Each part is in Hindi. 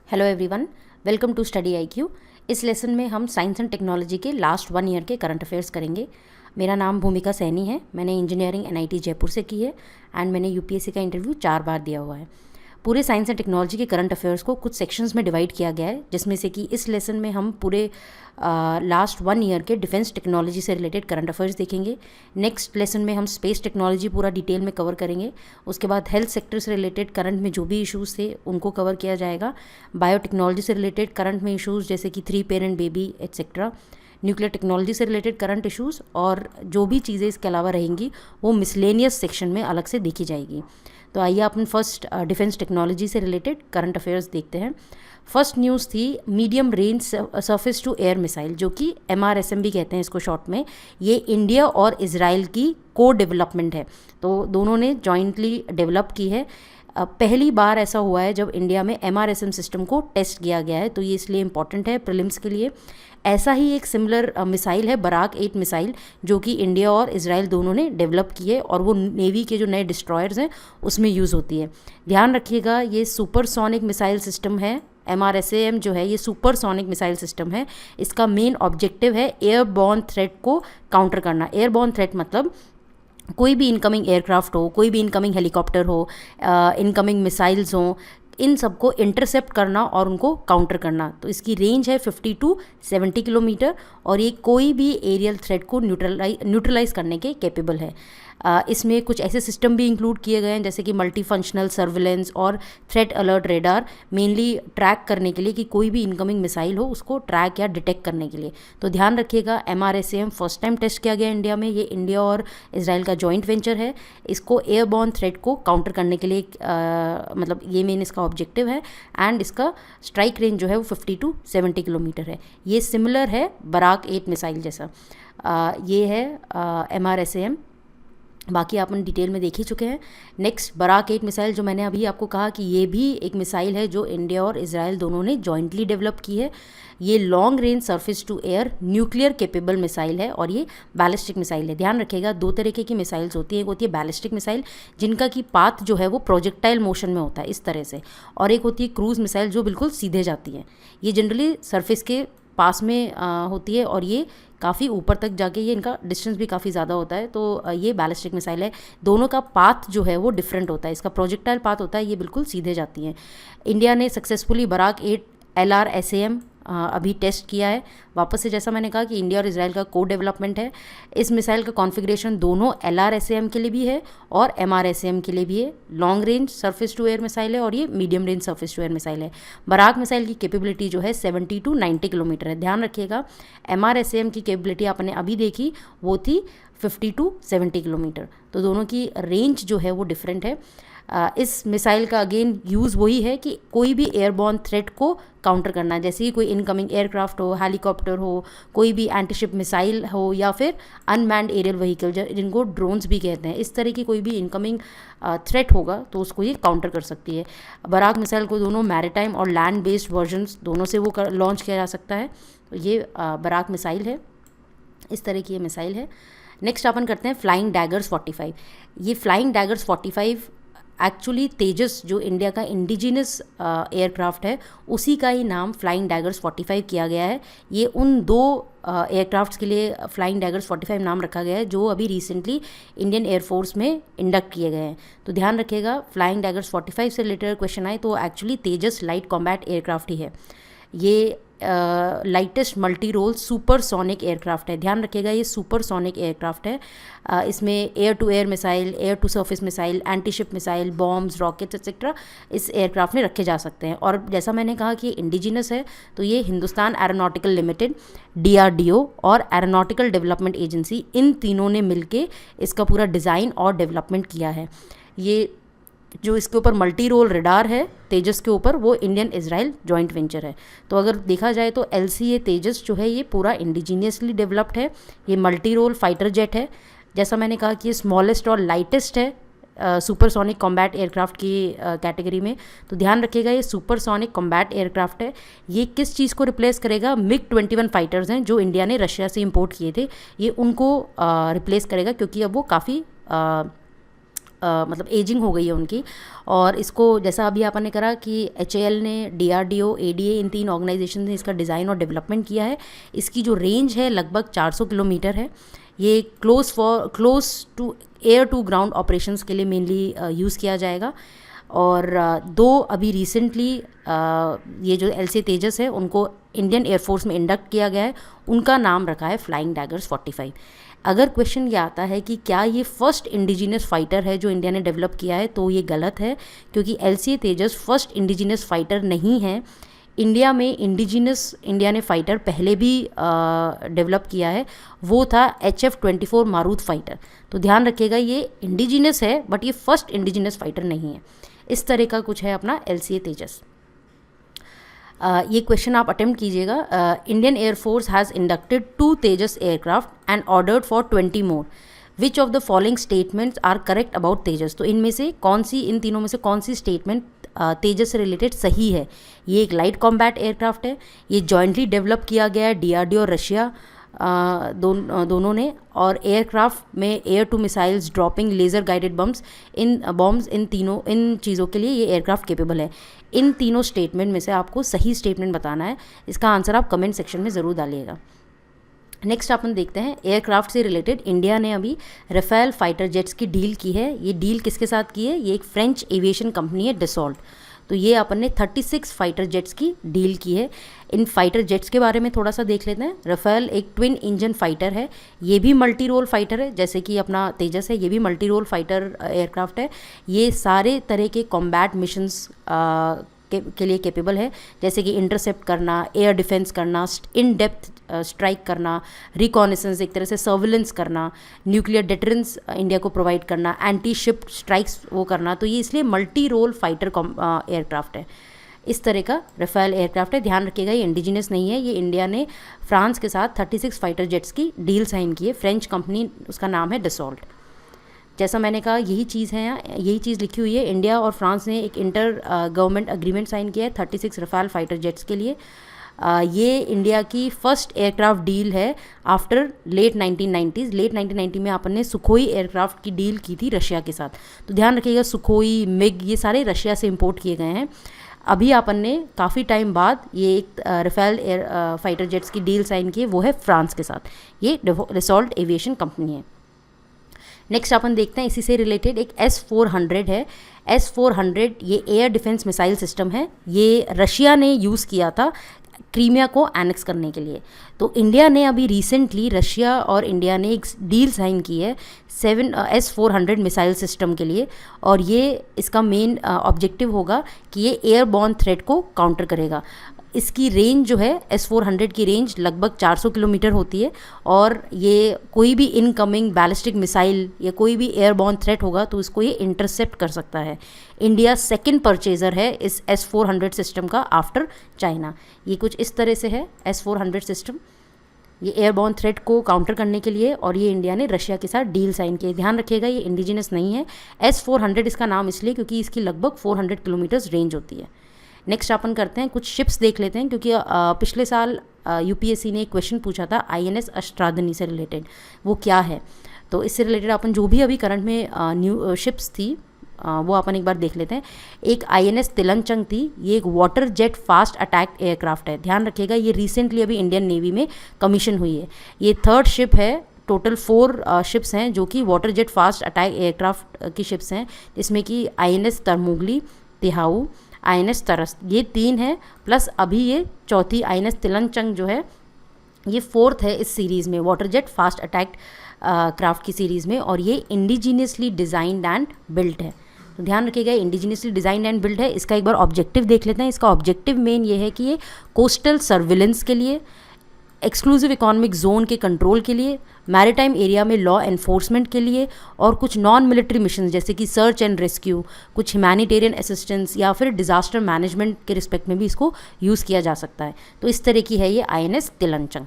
Hello everyone, welcome to study IQ. इस लेसन में हम साइंस एंड टेक्नोलॉजी के लास्ट 1 ईयर के करंट अफेयर्स करेंगे। मेरा नाम भूमिका सैनी है। मैंने इंजीनियरिंग एनआईटी जयपुर से की है एंड मैंने यूपीएससी का इंटरव्यू 4 बार दिया हुआ है। पूरे साइंस एंड टेक्नोलॉजी के करंट अफेयर्स को कुछ सेक्शंस में डिवाइड किया गया है, जिसमें से कि इस लेसन में हम पूरे लास्ट 1 ईयर के डिफेंस टेक्नोलॉजी से रिलेटेड करंट अफेयर्स देखेंगे। नेक्स्ट लेसन में हम स्पेस टेक्नोलॉजी पूरा डिटेल में कवर करेंगे। उसके बाद हेल्थ सेक्टर से रिलेटेड करंट में जो भी इश्यूज़ थे उनको कवर किया जाएगा। बायोटेक्नोलॉजी से रिलेटेड करंट में इश्यूज़ जैसे कि 3 parent baby etcetera, nuclear technology से रिलेटेड करंट इश्यूज़ और जो भी चीज़ें इसके अलावा रहेंगी वो मिसलेनियस सेक्शन में अलग से देखी जाएगी। तो आइए अपन फर्स्ट डिफेंस टेक्नोलॉजी से रिलेटेड करंट अफेयर्स देखते हैं। फर्स्ट न्यूज़ थी medium range surface to air missile, जो कि MRSM भी कहते हैं इसको शॉर्ट में। ये इंडिया और इजराइल की को डेवलपमेंट है, तो दोनों ने जॉइंटली डेवलप की है। पहली बार ऐसा हुआ है जब इंडिया में MRSM सिस्टम को टेस्ट किया गया है, तो ये इसलिए इम्पॉर्टेंट है प्रीलिम्स के लिए। ऐसा ही एक सिमिलर मिसाइल है बराक 8 मिसाइल, जो कि इंडिया और इजराइल दोनों ने डेवलप की है और वो नेवी के जो नए डिस्ट्रॉयर्स हैं उसमें यूज़ होती है। ध्यान रखिएगा, ये सुपरसोनिक मिसाइल सिस्टम है। MRSAM जो है ये सुपरसोनिक मिसाइल सिस्टम है। इसका मेन ऑब्जेक्टिव है एयरबॉर्न थ्रेट को काउंटर करना। एयरबॉर्न थ्रेट मतलब कोई भी इनकमिंग एयरक्राफ्ट हो, कोई भी इनकमिंग हेलीकॉप्टर हो, इनकमिंग मिसाइल्स हों, इन सबको इंटरसेप्ट करना और उनको काउंटर करना। तो इसकी रेंज है 50 to 70 किलोमीटर और ये कोई भी एरियल थ्रेट को न्यूट्रलाइज करने के कैपेबल है। इसमें कुछ ऐसे सिस्टम भी इंक्लूड किए गए हैं जैसे कि मल्टी फंक्शनल सर्विलेंस और threat alert radar, mainly track करने के लिए कि कोई भी इनकमिंग मिसाइल हो उसको ट्रैक या डिटेक्ट करने के लिए। तो ध्यान रखिएगा, MRSAM फर्स्ट टाइम टेस्ट किया गया इंडिया में। ये इंडिया और इजराइल का जॉइंट वेंचर है। इसको एयरबॉर्न थ्रेट को काउंटर करने के लिए मतलब ये मेन इसका ऑब्जेक्टिव है एंड इसका स्ट्राइक रेंज जो है वो 50 to 70 किलोमीटर है। ये सिमिलर है बराक 8 मिसाइल जैसा। ये है MRSAM। बाकी अपन डिटेल में देख ही चुके हैं। नेक्स्ट बराक 8 मिसाइल, जो मैंने अभी आपको कहा कि ये भी एक मिसाइल है जो इंडिया और इजराइल दोनों ने जॉइंटली डेवलप की है। ये long range surface to air nuclear capable missile है और ये बैलिस्टिक मिसाइल है। ध्यान रखिएगा, 2 तरीके की मिसाइल्स होती है। एक होती है बैलिस्टिक मिसाइल जिनका की पाथ जो है वो प्रोजेक्टाइल मोशन में होता है इस तरह से, और एक होती है क्रूज मिसाइल जो बिल्कुल सीधे जाती है। ये जनरली सरफेस के पास में होती है और ये काफ़ी ऊपर तक जाके ये इनका डिस्टेंस भी काफ़ी ज़्यादा होता है। तो ये बैलिस्टिक मिसाइल है। दोनों का पाथ जो है वो डिफरेंट होता है। इसका प्रोजेक्टाइल पाथ होता है, ये बिल्कुल सीधे जाती हैं। इंडिया ने सक्सेसफुली बराक 8 LRSAM अभी टेस्ट किया है। वापस से जैसा मैंने कहा कि इंडिया और इजराइल का को डेवलपमेंट है। इस मिसाइल का कॉन्फ़िगरेशन दोनों LRSAM के लिए भी है और MRSAM के लिए भी है। Long range surface to air missile है और ये medium range surface to air missile है। बराक मिसाइल की कैपेबिलिटी जो है 70 to 90 किलोमीटर है। ध्यान रखिएगा, MRSAM की कैपेबिलिटी आपने अभी देखी वो थी 50 to 70 किलोमीटर। तो दोनों की रेंज जो है वो डिफरेंट है। इस मिसाइल का अगेन यूज़ वही है कि कोई भी एयरबॉर्न थ्रेट को काउंटर करना, जैसे कि कोई इनकमिंग एयरक्राफ्ट हो, हेलीकॉप्टर हो, कोई भी एंटीशिप मिसाइल हो या फिर अनमैन्ड एरियल व्हीकल जिनको ड्रोन्स भी कहते हैं, इस तरह की कोई भी इनकमिंग थ्रेट होगा तो उसको ये काउंटर कर सकती है। बराक मिसाइल को दोनों मैरीटाइम और लैंड बेस्ड वर्जन्स दोनों से वो लॉन्च किया जा सकता है। तो ये बराक मिसाइल है, इस तरह की ये मिसाइल है। नेक्स्ट अपन करते हैं फ्लाइंग डैगर्स 45। ये फ्लाइंग डैगर्स 45 एक्चुअली तेजस जो इंडिया का इंडिजिनस एयरक्राफ्ट है उसी का ही नाम फ्लाइंग डैगर्स 45 किया गया है। ये उन 2 एयरक्राफ्ट्स के लिए फ्लाइंग डैगर्स 45 नाम रखा गया है जो अभी रिसेंटली इंडियन एयरफोर्स में इंडक्ट किए गए हैं। तो ध्यान रखिएगा, फ्लाइंग डैगर्स 45 से रिलेटेड क्वेश्चन आए तो actually Tejas light combat aircraft ही है। ये lightest multi role supersonic aircraft है। ध्यान रखिएगा, ये सुपरसोनिक एयरक्राफ्ट है। इसमें air to air missile, air to surface missile, antiship missile, bombs, rockets etcetera इस एयरक्राफ्ट में रखे जा सकते हैं। और जैसा मैंने कहा कि इंडिजिनस है, तो ये हिंदुस्तान एरोनॉटिकल लिमिटेड, DRDO और एरोनॉटिकल डेवलपमेंट एजेंसी, इन तीनों ने मिलके इसका पूरा डिज़ाइन और डेवलपमेंट किया है। ये जो इसके ऊपर मल्टी रोल रडार है तेजस के ऊपर, वो इंडियन इजराइल जॉइंट वेंचर है। तो अगर देखा जाए तो LCA तेजस जो है ये पूरा इंडिजीनियसली डेवलप्ड है। ये मल्टी रोल फाइटर जेट है। जैसा मैंने कहा कि ये स्मॉलेस्ट और लाइटेस्ट है सुपरसोनिक कॉम्बैट एयरक्राफ्ट की कैटेगरी में। तो ध्यान रखिएगा, ये सुपरसोनिक कॉम्बैट एयरक्राफ्ट है। ये किस चीज़ को रिप्लेस करेगा? MiG-21 फाइटर्स हैं जो इंडिया ने रशिया से इम्पोर्ट किए थे, ये उनको रिप्लेस करेगा क्योंकि अब वो काफ़ी मतलब एजिंग हो गई है उनकी। और इसको जैसा अभी आपने करा कि HAL ने, DRDO, ADA, इन 3 ऑर्गेनाइजेशन ने इसका डिज़ाइन और डेवलपमेंट किया है। इसकी जो रेंज है लगभग 400 किलोमीटर है। ये close to air to ground operations के लिए मेनली यूज़ किया जाएगा। और दो अभी रिसेंटली ये जो LCA तेजस है उनको इंडियन एयरफोर्स में इंडक्ट किया गया है, उनका नाम रखा है फ्लाइंग डैगर्स 45। अगर क्वेश्चन ये आता है कि क्या ये फर्स्ट इंडिजिनस फाइटर है जो इंडिया ने डेवलप किया है, तो ये गलत है, क्योंकि LCA तेजस फर्स्ट इंडिजिनस फाइटर नहीं है। इंडिया में इंडिया ने फाइटर पहले भी डेवलप किया है, वो था HF-24 मारूत फाइटर। तो ध्यान रखिएगा ये इंडिजिनस है बट ये फर्स्ट इंडिजिनस फाइटर नहीं है। इस तरह का कुछ है अपना LCA तेजस। ये क्वेश्चन आप अटेम्प्ट कीजिएगा। Indian air force has inducted 2 Tejas aircraft and ordered for 20 more. Which of the following statements are correct about Tejas? तो इनमें से इन तीनों में से कौन सी स्टेटमेंट तेजस से रिलेटेड सही है? ये एक लाइट कॉम्बैट एयरक्राफ्ट है, ये जॉइंटली डेवलप किया गया है DRDO और रशिया दोनों ने, और एयरक्राफ्ट में air to missiles, dropping, laser guided bombs इन चीज़ों के लिए ये एयरक्राफ्ट केपेबल है। इन तीनों स्टेटमेंट में से आपको सही स्टेटमेंट बताना है। इसका आंसर आप कमेंट सेक्शन में ज़रूर डालिएगा। नेक्स्ट अपन देखते हैं एयरक्राफ्ट से रिलेटेड। इंडिया ने अभी राफेल फाइटर जेट्स की डील की है। ये डील किसके साथ की है? ये एक फ्रेंच एविएशन कंपनी है, डसॉल्ट। तो ये अपन ने 36 फाइटर जेट्स की डील की है। इन फाइटर जेट्स के बारे में थोड़ा सा देख लेते हैं। राफेल एक ट्विन इंजन फाइटर है, ये भी मल्टी रोल फाइटर है, जैसे कि अपना तेजस है, ये भी मल्टी रोल फाइटर एयरक्राफ्ट है। ये सारे तरह के कॉम्बैट मिशंस के लिए कैपेबल है, जैसे कि इंटरसेप्ट करना, एयर डिफेंस करना, इन डेप्थ स्ट्राइक करना, रिकॉनेसेंस, एक तरह से सर्विलेंस करना, न्यूक्लियर डेटरेंस इंडिया को प्रोवाइड करना, एंटी शिप स्ट्राइक्स वो करना। तो ये इसलिए मल्टी रोल फाइटर एयरक्राफ्ट है। इस तरह का राफेल एयरक्राफ्ट है। ध्यान रखिएगा ये इंडिजिनस नहीं है। ये इंडिया ने फ्रांस के साथ 36 फाइटर जेट्स की डील साइन की है। फ्रेंच कंपनी, उसका नाम है डसॉल्ट। जैसा मैंने कहा यही चीज़ है, यही चीज़ लिखी हुई है। इंडिया और फ्रांस ने एक इंटर गवर्नमेंट एग्रीमेंट साइन किया है 36 राफेल फाइटर जेट्स के लिए। ये इंडिया की फर्स्ट एयरक्राफ्ट डील है आफ्टर लेट 1990s। लेट 1990 में अपन ने सुखोई एयरक्राफ्ट की डील की थी रशिया के साथ। तो ध्यान रखिएगा सुखोई, मिग, ये सारे रशिया से इंपोर्ट किए गए हैं। अभी अपन ने काफ़ी टाइम बाद ये एक राफेल फाइटर जेट्स की डील साइन की है, वो है फ्रांस के साथ। ये डसॉल्ट एविएशन कंपनी है। नेक्स्ट अपन देखते हैं इसी से रिलेटेड एक S-400 है। S-400 ये एयर डिफेंस मिसाइल सिस्टम है। ये रशिया ने यूज़ किया था क्रीमिया को एनेक्स करने के लिए। तो इंडिया ने अभी रिसेंटली, रशिया और इंडिया ने एक डील साइन की है S-400 मिसाइल सिस्टम के लिए, और ये इसका मेन ऑब्जेक्टिव होगा कि ये एयरबॉर्न थ्रेट को काउंटर करेगा। इसकी रेंज जो है S-400 की रेंज लगभग 400 किलोमीटर होती है, और ये कोई भी इनकमिंग बैलिस्टिक मिसाइल या कोई भी एयरबॉर्न थ्रेट होगा तो इसको ये इंटरसेप्ट कर सकता है। इंडिया सेकंड परचेजर है इस S-400 सिस्टम का आफ्टर चाइना। ये कुछ इस तरह से है S-400 सिस्टम, ये एयरबॉर्न थ्रेट को काउंटर करने के लिए, और ये इंडिया ने रशिया के साथ डील साइन की। ध्यान रखिएगा ये इंडिजिनस नहीं है। S-400 इसका नाम इसलिए क्योंकि इसकी लगभग 400 किलोमीटर्स रेंज होती है। नेक्स्ट अपन करते हैं कुछ शिप्स देख लेते हैं, क्योंकि पिछले साल UPSC ने एक क्वेश्चन पूछा था INS अष्टादनी से रिलेटेड, वो क्या है। तो इससे रिलेटेड अपन जो भी अभी करंट में न्यू शिप्स थी वो अपन एक बार देख लेते हैं। एक INS तिलंचंग थी, ये एक water jet fast attack aircraft है। ध्यान रखिएगा ये रिसेंटली अभी इंडियन नेवी में कमीशन हुई है। ये थर्ड शिप है, टोटल 4 शिप्स हैं जो कि water jet fast attack aircraft की शिप्स हैं, जिसमें कि INS तरमुगली, तिहाऊ, INS तरस, ये 3 है, प्लस अभी ये चौथी INS तिलंचंग जो है ये 4th है इस सीरीज़ में, water jet fast attack craft की सीरीज़ में, और ये इंडिजीनियसली डिज़ाइंड एंड बिल्ट है। तो ध्यान रखिएगा इंडिजीनियसली डिज़ाइंड एंड बिल्ट है। इसका एक बार ऑब्जेक्टिव देख लेते हैं। इसका ऑब्जेक्टिव मेन ये है कि ये कोस्टल सर्विलेंस के लिए, एक्सक्लूसिव इकोनॉमिक जोन के कंट्रोल के लिए, मैरीटाइम एरिया में लॉ एनफोर्समेंट के लिए, और कुछ नॉन मिलिट्री मिशन जैसे कि सर्च एंड रेस्क्यू, कुछ ह्यूमैनिटेरियन असिस्टेंस या फिर डिज़ास्टर मैनेजमेंट के रिस्पेक्ट में भी इसको यूज़ किया जा सकता है। तो इस तरह की है ये INS तिलंचंग।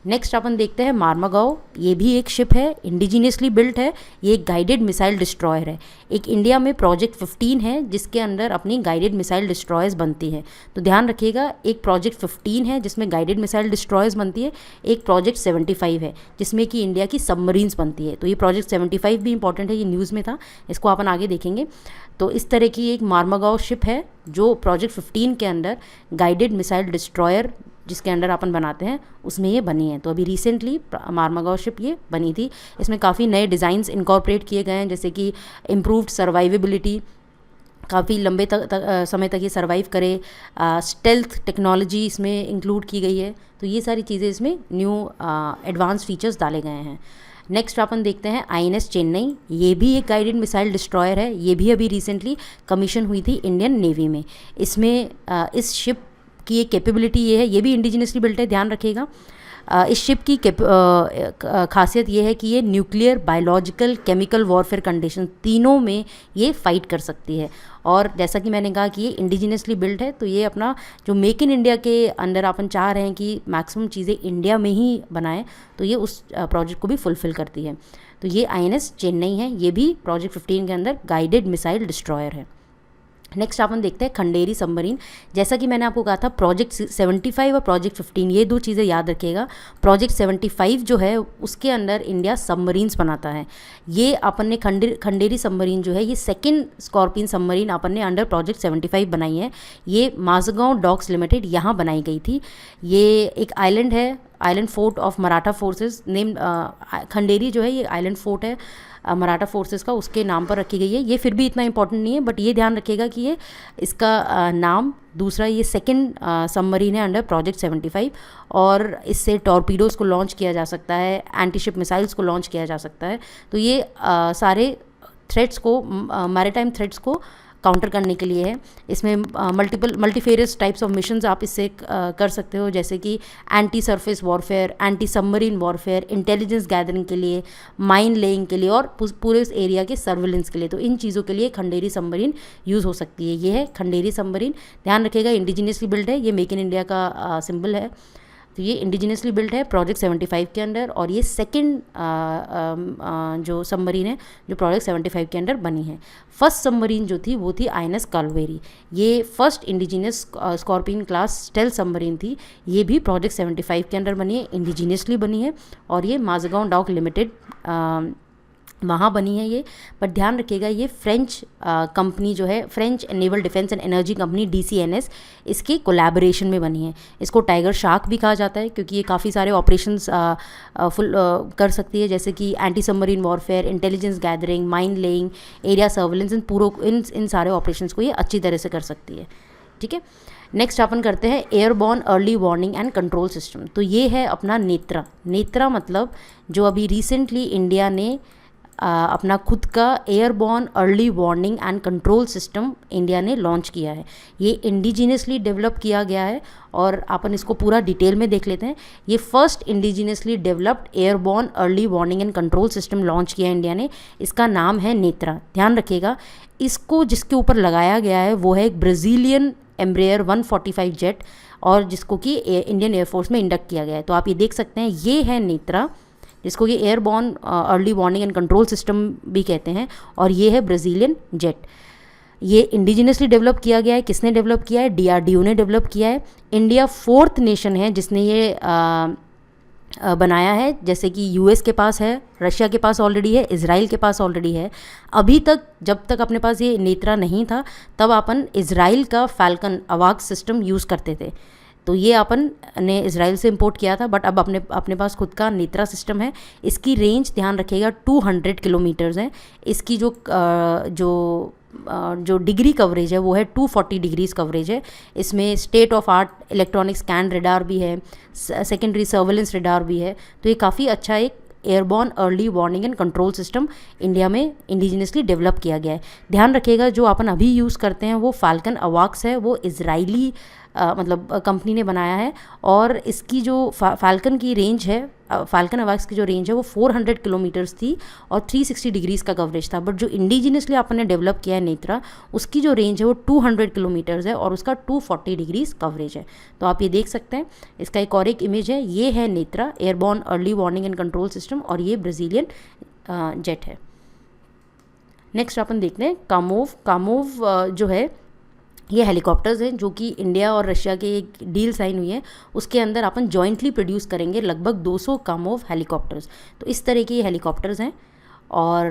नेक्स्ट अपन देखते हैं मार्मागाओ। ये भी एक शिप है, इंडिजीनियसली बिल्ट है। ये एक गाइडेड मिसाइल डिस्ट्रॉयर है। एक इंडिया में प्रोजेक्ट 15 है जिसके अंदर अपनी गाइडेड मिसाइल डिस्ट्रॉयर्स बनती है। तो ध्यान रखिएगा, एक प्रोजेक्ट 15 है जिसमें गाइडेड मिसाइल डिस्ट्रॉयर्स बनती है, एक प्रोजेक्ट 75 है जिसमें कि इंडिया की सबमरीन्स बनती है। तो ये प्रोजेक्ट 75 भी इंपॉर्टेंट है, ये न्यूज़ में था, इसको अपन आगे देखेंगे। तो इस तरह की एक मार्मागाओ शिप है जो प्रोजेक्ट 15 के अंदर गाइडेड मिसाइल डिस्ट्रॉयर जिसके अंडर अपन बनाते हैं उसमें ये बनी है। तो अभी रिसेंटली मार्मागाओ शिप ये बनी थी। इसमें काफ़ी नए डिज़ाइंस इनकॉर्पोरेट किए गए हैं, जैसे कि इम्प्रूव्ड सर्वाइवेबिलिटी, काफ़ी लंबे समय तक ये सर्वाइव करे, स्टेल्थ टेक्नोलॉजी इसमें इंक्लूड की गई है। तो ये सारी चीज़ें इसमें न्यू एडवांस फीचर्स डाले गए हैं। नेक्स्ट अपन देखते हैं INS चेन्नई। ये भी एक गाइडेड मिसाइल डिस्ट्रॉयर है। ये भी अभी रिसेंटली कमीशन हुई थी इंडियन नेवी में। इसमें इस शिप की एक कैपेबिलिटी ये है, ये भी इंडिजिनसली बिल्ट है, ध्यान रखिएगा। इस शिप की खासियत ये है कि ये nuclear, biological, chemical warfare condition तीनों में ये फाइट कर सकती है। और जैसा कि मैंने कहा कि ये इंडिजिनसली बिल्ट है, तो ये अपना जो मेक इन इंडिया के अंदर अपन चाह रहे हैं कि मैक्सिमम चीज़ें इंडिया में ही बनाएं, तो ये उस प्रोजेक्ट को भी फुलफ़िल करती है। तो ये INS चेन्नई है, ये भी प्रोजेक्ट 15 के अंदर गाइडेड मिसाइल डिस्ट्रॉयर है। नेक्स्ट अपन देखते हैं खंडेरी सबमरीन। जैसा कि मैंने आपको कहा था, प्रोजेक्ट 75 और प्रोजेक्ट 15 ये दो चीज़ें याद रखिएगा। प्रोजेक्ट 75 जो है उसके अंदर इंडिया सबमरीन्स बनाता है। ये अपन ने खंडेरी सबमरीन जो है ये सेकंड स्कॉर्पियन सबमरीन अपन ने अंडर प्रोजेक्ट 75 बनाई है। ये माझगांव डॉक्स लिमिटेड यहाँ बनाई गई थी। ये एक आइलैंड है, island fort of Maratha forces name. Khanderi जो है ये आइलैंड फोर्ट है मराठा फोर्सेस का, उसके नाम पर रखी गई है। ये फिर भी इतना इंपॉर्टेंट नहीं है, बट ये ध्यान रखिएगा कि ये इसका नाम दूसरा, ये सेकंड सबमरीन है अंडर प्रोजेक्ट 75 और इससे टॉर्पीडोज़ को लॉन्च किया जा सकता है, एंटीशिप मिसाइल्स को लॉन्च किया जा सकता है। तो ये सारे थ्रेट्स को, मैरीटाइम थ्रेट्स को काउंटर करने के लिए है। इसमें मल्टीफेरियस टाइप्स ऑफ मिशंस आप इससे कर सकते हो, जैसे कि anti surface warfare, anti submarine warfare, intelligence gathering के लिए, माइन लेइंग के लिए और पूरे उस एरिया के सर्विलेंस के लिए। तो इन चीज़ों के लिए खंडेरी सबमरीन यूज़ हो सकती है। ये है खंडेरी सबमरीन, ध्यान रखिएगा इंडिजिनियसली बिल्ड है, ये मेक इन इंडिया का सिंबल है। तो ये इंडिजिनियसली बिल्ड है प्रोजेक्ट 75 के अंडर, और ये सेकंड जो सबमरीन है जो प्रोजेक्ट 75 के अंडर बनी है। फर्स्ट सबमरीन जो थी वो थी INS कालवेरी। ये first indigenous scorpion class stealth submarine थी। ये भी प्रोजेक्ट 75 के अंडर बनी है, इंडिजिनियसली बनी है, और ये माझगांव डॉक लिमिटेड वहाँ बनी है ये। पर ध्यान रखिएगा ये फ्रेंच कंपनी जो है, French naval defence and energy company DCNS, इसके कोलैबोरेशन में बनी है। इसको टाइगर शार्क भी कहा जाता है क्योंकि ये काफ़ी सारे ऑपरेशंस कर सकती है, जैसे कि anti submarine warfare, intelligence gathering, mine laying, area surveillance, इन सारे ऑपरेशंस को ये अच्छी तरह से कर सकती है। ठीक है, नेक्स्ट अपन करते हैं airborne early warning and control system. तो ये है अपना नेत्रा। नेत्रा मतलब जो अभी रिसेंटली इंडिया ने अपना खुद का airborne early warning and control system India ने लॉन्च किया है। ये इंडिजिनियसली डेवलप किया गया है और अपन इसको पूरा डिटेल में देख लेते हैं। ये first indigenously developed airborne early warning and control system launch किया इंडिया ने। इसका नाम है नेत्रा। ध्यान रखिएगा, इसको जिसके ऊपर लगाया गया है वो है एक ब्राज़ीलियन एम्ब्रेयर 145 जेट, और जिसको कि इंडियन एयरफोर्स में इंडक्ट किया गया है। तो आप ये देख सकते हैं, ये है नेत्रा, जिसको कि airborne early warning and control system भी कहते हैं, और ये है ब्राज़ीलियन जेट। ये इंडिजिनसली डेवलप किया गया है। किसने डेवलप किया है? DRDO ने डेवलप किया है। इंडिया 4th नेशन है जिसने ये बनाया है, जैसे कि US के पास है, रशिया के पास ऑलरेडी है, इज़राइल के पास ऑलरेडी है। अभी तक जब तक अपने पास ये नेत्रा नहीं था तब अपन इज़राइल का फैल्कन अवाक सिस्टम यूज़ करते थे, तो ये अपन ने इज़राइल से इंपोर्ट किया था। बट अब अपने पास खुद का नेत्रा सिस्टम है। इसकी रेंज ध्यान रखिएगा 200 किलोमीटर्स है। इसकी जो डिग्री कवरेज है वो है 240 डिग्रीज कवरेज है। इसमें state of art electronic scan radar भी है, सेकेंडरी सर्वेलेंस रेडार भी है। तो ये काफ़ी अच्छा एक airborne early warning and control system India में इंडिजिनसली डेवलप किया गया है। ध्यान रखिएगा जो अपन अभी यूज़ करते हैं वो फाल्कन अवाक्स है, वो इज़राइली मतलब कंपनी ने बनाया है। और इसकी जो फाल्कन की रेंज है, फाल्कन अवाक्स की जो रेंज है वो 400 किलोमीटर्स थी और 360 डिग्रीज़ का कवरेज था। बट जो इंडिजिनियसली अपन ने डेवलप किया है नेत्रा, उसकी जो रेंज है वो 200 किलोमीटर्स है और उसका 240 डिग्रीज़ कवरेज है। तो आप ये देख सकते हैं। इसका एक और एक इमेज है, ये है Netra airborne early warning and control system, और ये ब्राज़ीलियन जेट है। नेक्स्ट अपन देखते हैं कामोव। कामोव जो है ये हेलीकॉप्टर्स हैं जो कि इंडिया और रशिया के एक डील साइन हुई है, उसके अंदर अपन जॉइंटली प्रोड्यूस करेंगे लगभग 200 कामोव हेलीकॉप्टर्स। तो इस तरह के ये हेलीकॉप्टर्स हैं और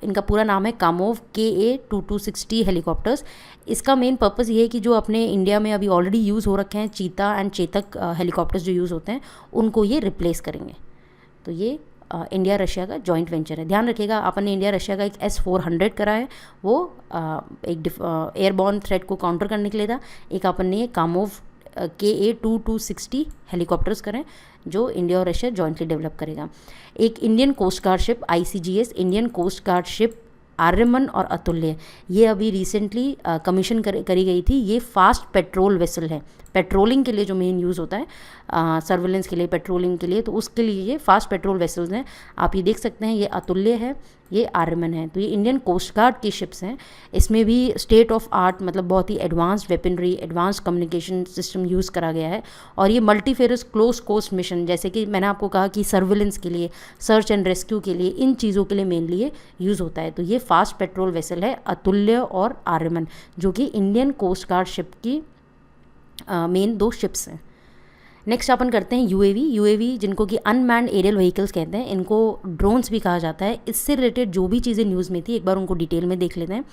इनका पूरा नाम है कामोव KA-2260 हेलीकॉप्टर्स। इसका मेन पर्पस ये है कि जो अपने इंडिया में अभी ऑलरेडी यूज़ हो रखे हैं चीता एंड चेतक हेलीकॉप्टर्स जो यूज़ होते हैं, उनको ये रिप्लेस करेंगे। तो ये इंडिया रशिया का जॉइंट वेंचर है। ध्यान रखिएगा, अपन ने इंडिया रशिया का एक S-400 करा है, वो एक एयरबॉर्न थ्रेट को काउंटर करने के लिए था। एक अपन ने कामोव KA-2260 हेलीकॉप्टर्स करें जो इंडिया और रशिया जॉइंटली डेवलप करेगा। एक Indian coast guard ship ICGS, Indian coast guard ship Aryaman और अतुल्य, ये अभी रिसेंटली कमीशन करी गई थी। ये फास्ट पेट्रोल वेसल है, पेट्रोलिंग के लिए जो मेन यूज़ होता है, सर्विलेंस के लिए, पेट्रोलिंग के लिए, तो उसके लिए ये फास्ट पेट्रोल वेसल्स हैं। आप ये देख सकते हैं, ये अतुल्य है, ये आर्यमन है। तो ये इंडियन कोस्ट गार्ड की शिप्स हैं। इसमें भी स्टेट ऑफ आर्ट मतलब बहुत ही advanced weaponry, advanced communication system use करा गया है। और ये मल्टीफेरस क्लोज कोस्ट मिशन, जैसे कि मैंने आपको कहा कि सर्विलेंस के लिए, सर्च एंड रेस्क्यू के लिए, इन चीज़ों के लिए मेनली ये यूज़ होता है। तो ये फास्ट पेट्रोल वेसल है अतुल्य और आर्यमन, जो कि इंडियन कोस्ट गार्ड शिप की मेन 2 शिप्स हैं। नेक्स्ट अपन करते हैं UAV जिनको कि अनमैन्ड एरियल व्हीकल्स कहते हैं, इनको ड्रोन्स भी कहा जाता है। इससे रिलेटेड जो भी चीज़ें न्यूज़ में थी एक बार उनको डिटेल में देख लेते हैं।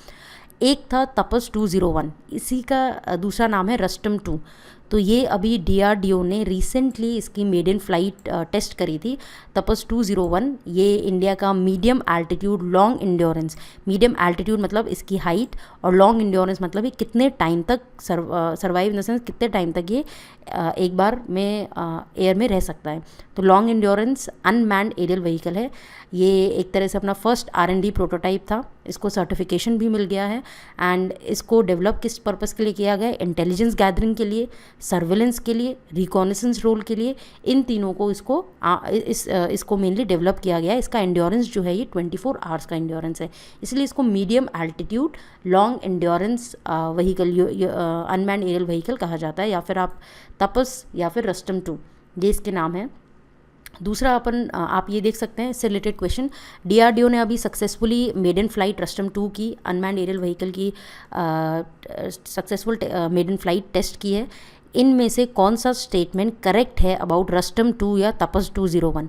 एक था तपस 201, इसी का दूसरा नाम है रस्टम 2। तो ये अभी DRDO ने रिसेंटली इसकी मेड इन फ्लाइट टेस्ट करी थी। तपस 201 ये इंडिया का medium altitude long endurance, medium altitude मतलब इसकी हाइट, और लॉन्ग इंड्योरेंस मतलब ये कितने टाइम तक सर्वाइव इन द सेंस कितने टाइम तक ये एक बार में एयर में रह सकता है। तो long endurance unmanned aerial vehicle है। ये एक तरह से अपना फर्स्ट R&D प्रोटोटाइप था, इसको सर्टिफिकेशन भी मिल गया है। एंड इसको डेवलप किस पर्पज़ के लिए किया गया है? इंटेलिजेंस गैदरिंग के लिए, सर्विलेंस के लिए, रिकॉनेसेंस रोल के लिए, इन तीनों को इसको मेनली डेवलप किया गया है। इसका एंड्योरेंस जो है ये 24 आवर्स का एंड्योरेंस है, इसलिए इसको medium altitude long endurance vehicle, unmanned aerial vehicle कहा जाता है, या फिर आप तपस या फिर रस्टम 2, ये इसके नाम है। दूसरा अपन आप ये देख सकते हैं, इससे रिलेटेड क्वेश्चन, DRDO ने अभी successfully maiden flight Rustom 2 की, अनमैन्ड एरियल व्हीकल की successful maiden flight test की है। इनमें से कौन सा स्टेटमेंट करेक्ट है अबाउट रस्टम 2 या तपस 201?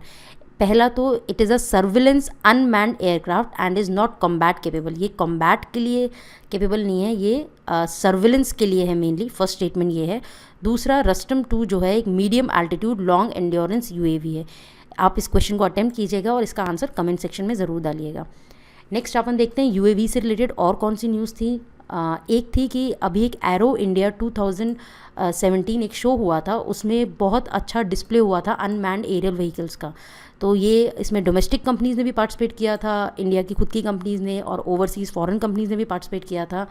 पहला तो it is a surveillance unmanned aircraft and is not combat capable. ये कॉम्बैट के लिए केपेबल नहीं है, ये सर्विलेंस के लिए है मेनली, फर्स्ट स्टेटमेंट ये है। दूसरा, रस्टम 2 जो है एक medium altitude long endurance UAV है। आप इस क्वेश्चन को अटेम्प्ट कीजिएगा और इसका आंसर कमेंट सेक्शन में ज़रूर डालिएगा। नेक्स्ट अपन देखते हैं UAV से रिलेटेड और कौन सी न्यूज़ थी। एक थी कि अभी एक एरो इंडिया 2017 एक शो हुआ था, उसमें बहुत अच्छा डिस्प्ले हुआ था अनमैन्ड एरियल व्हीकल्स का। तो ये इसमें डोमेस्टिक कंपनीज़ ने भी पार्टिसिपेट किया था, इंडिया की खुद की कंपनीज़ ने, और ओवरसीज़ फॉरेन कंपनीज़ ने भी पार्टिसिपेट किया था।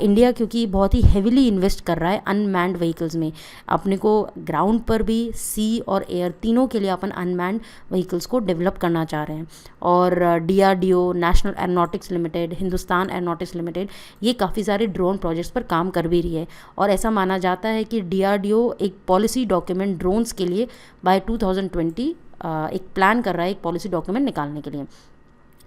इंडिया क्योंकि बहुत ही हेविली इन्वेस्ट कर रहा है अनमैन्ड व्हीकल्स में, अपने को ग्राउंड पर भी, सी और एयर तीनों के लिए अपन अनमैन्ड व्हीकल्स को डेवलप करना चाह रहे हैं। और DRDO, national aeronautics limited, Hindustan aeronautics limited, ये काफ़ी सारे ड्रोन प्रोजेक्ट्स पर काम कर भी रही है। और ऐसा माना जाता है कि DRDO एक पॉलिसी डॉक्यूमेंट ड्रोन्स के लिए बाय 2020 एक प्लान कर रहा है, एक पॉलिसी डॉक्यूमेंट निकालने के लिए।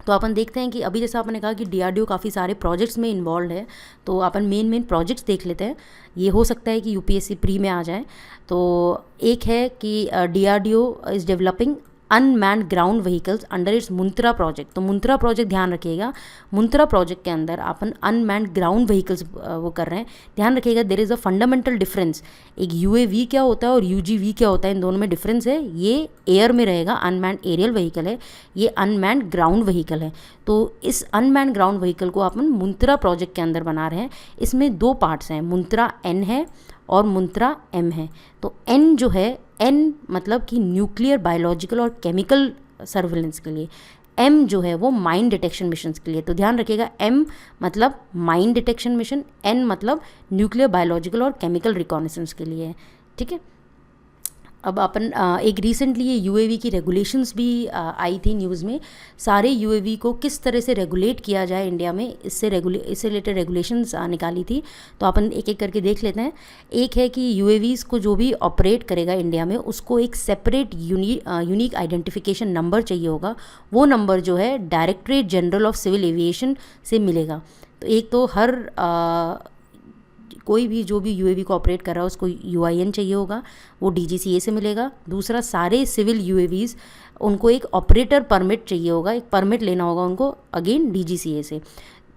तो अपन देखते हैं कि अभी जैसा आपने कहा कि DRDO काफ़ी सारे प्रोजेक्ट्स में इन्वॉल्व है, तो अपन मेन प्रोजेक्ट्स देख लेते हैं। ये हो सकता है कि UPSC प्री में आ जाए। तो एक है कि DRDO is developing unmanned ground vehicles under its Muntra project. तो मुंत्रा प्रोजेक्ट ध्यान रखिएगा, मुंत्रा प्रोजेक्ट के अंदर अपन अनमैन्ड ग्राउंड व्हीकल्स वो कर रहे हैं। ध्यान रखिएगा, there is a fundamental difference. एक UAV क्या होता है और UGV क्या होता है, इन दोनों में डिफरेंस है। ये एयर में रहेगा, अनमैन्ड एरियल व्हीकल है, ये अनमैन्ड ग्राउंड व्हीकल है। तो इस अनमैन्ड ग्राउंड व्हीकल को अपन मुंत्रा प्रोजेक्ट के अंदर बना रहे हैं। इसमें 2 पार्ट्स हैं, मुंत्रा N है और मुंत्रा M है। तो N जो है, N मतलब कि न्यूक्लियर, बायोलॉजिकल और केमिकल सर्विलेंस के लिए, M जो है वो माइन डिटेक्शन मिशन के लिए। तो ध्यान रखिएगा, M मतलब माइन डिटेक्शन मिशन, N मतलब न्यूक्लियर, बायोलॉजिकल और केमिकल रिकॉनेसेंस के लिए है। ठीक है, अब अपन एक रिसेंटली ये यूएवी की रेगुलेशंस भी आई थी न्यूज़ में। सारे यूएवी को किस तरह से रेगुलेट किया जाए इंडिया में, इससे रिलेटेड रेगुलेशंस निकाली थी। तो अपन एक एक करके देख लेते हैं। एक है कि यूएवीज़ को जो भी ऑपरेट करेगा इंडिया में, उसको एक सेपरेट यूनिक आइडेंटिफिकेशन नंबर चाहिए होगा। वो नंबर जो है directorate general of civil aviation से मिलेगा। तो एक तो हर कोई भी जो भी यूएवी को ऑपरेट कर रहा है उसको यूआईएन चाहिए होगा, वो डीजीसीए से मिलेगा। दूसरा, सारे सिविल यूएवीज़ उनको एक ऑपरेटर परमिट चाहिए होगा, एक परमिट लेना होगा उनको, अगेन डीजीसीए से।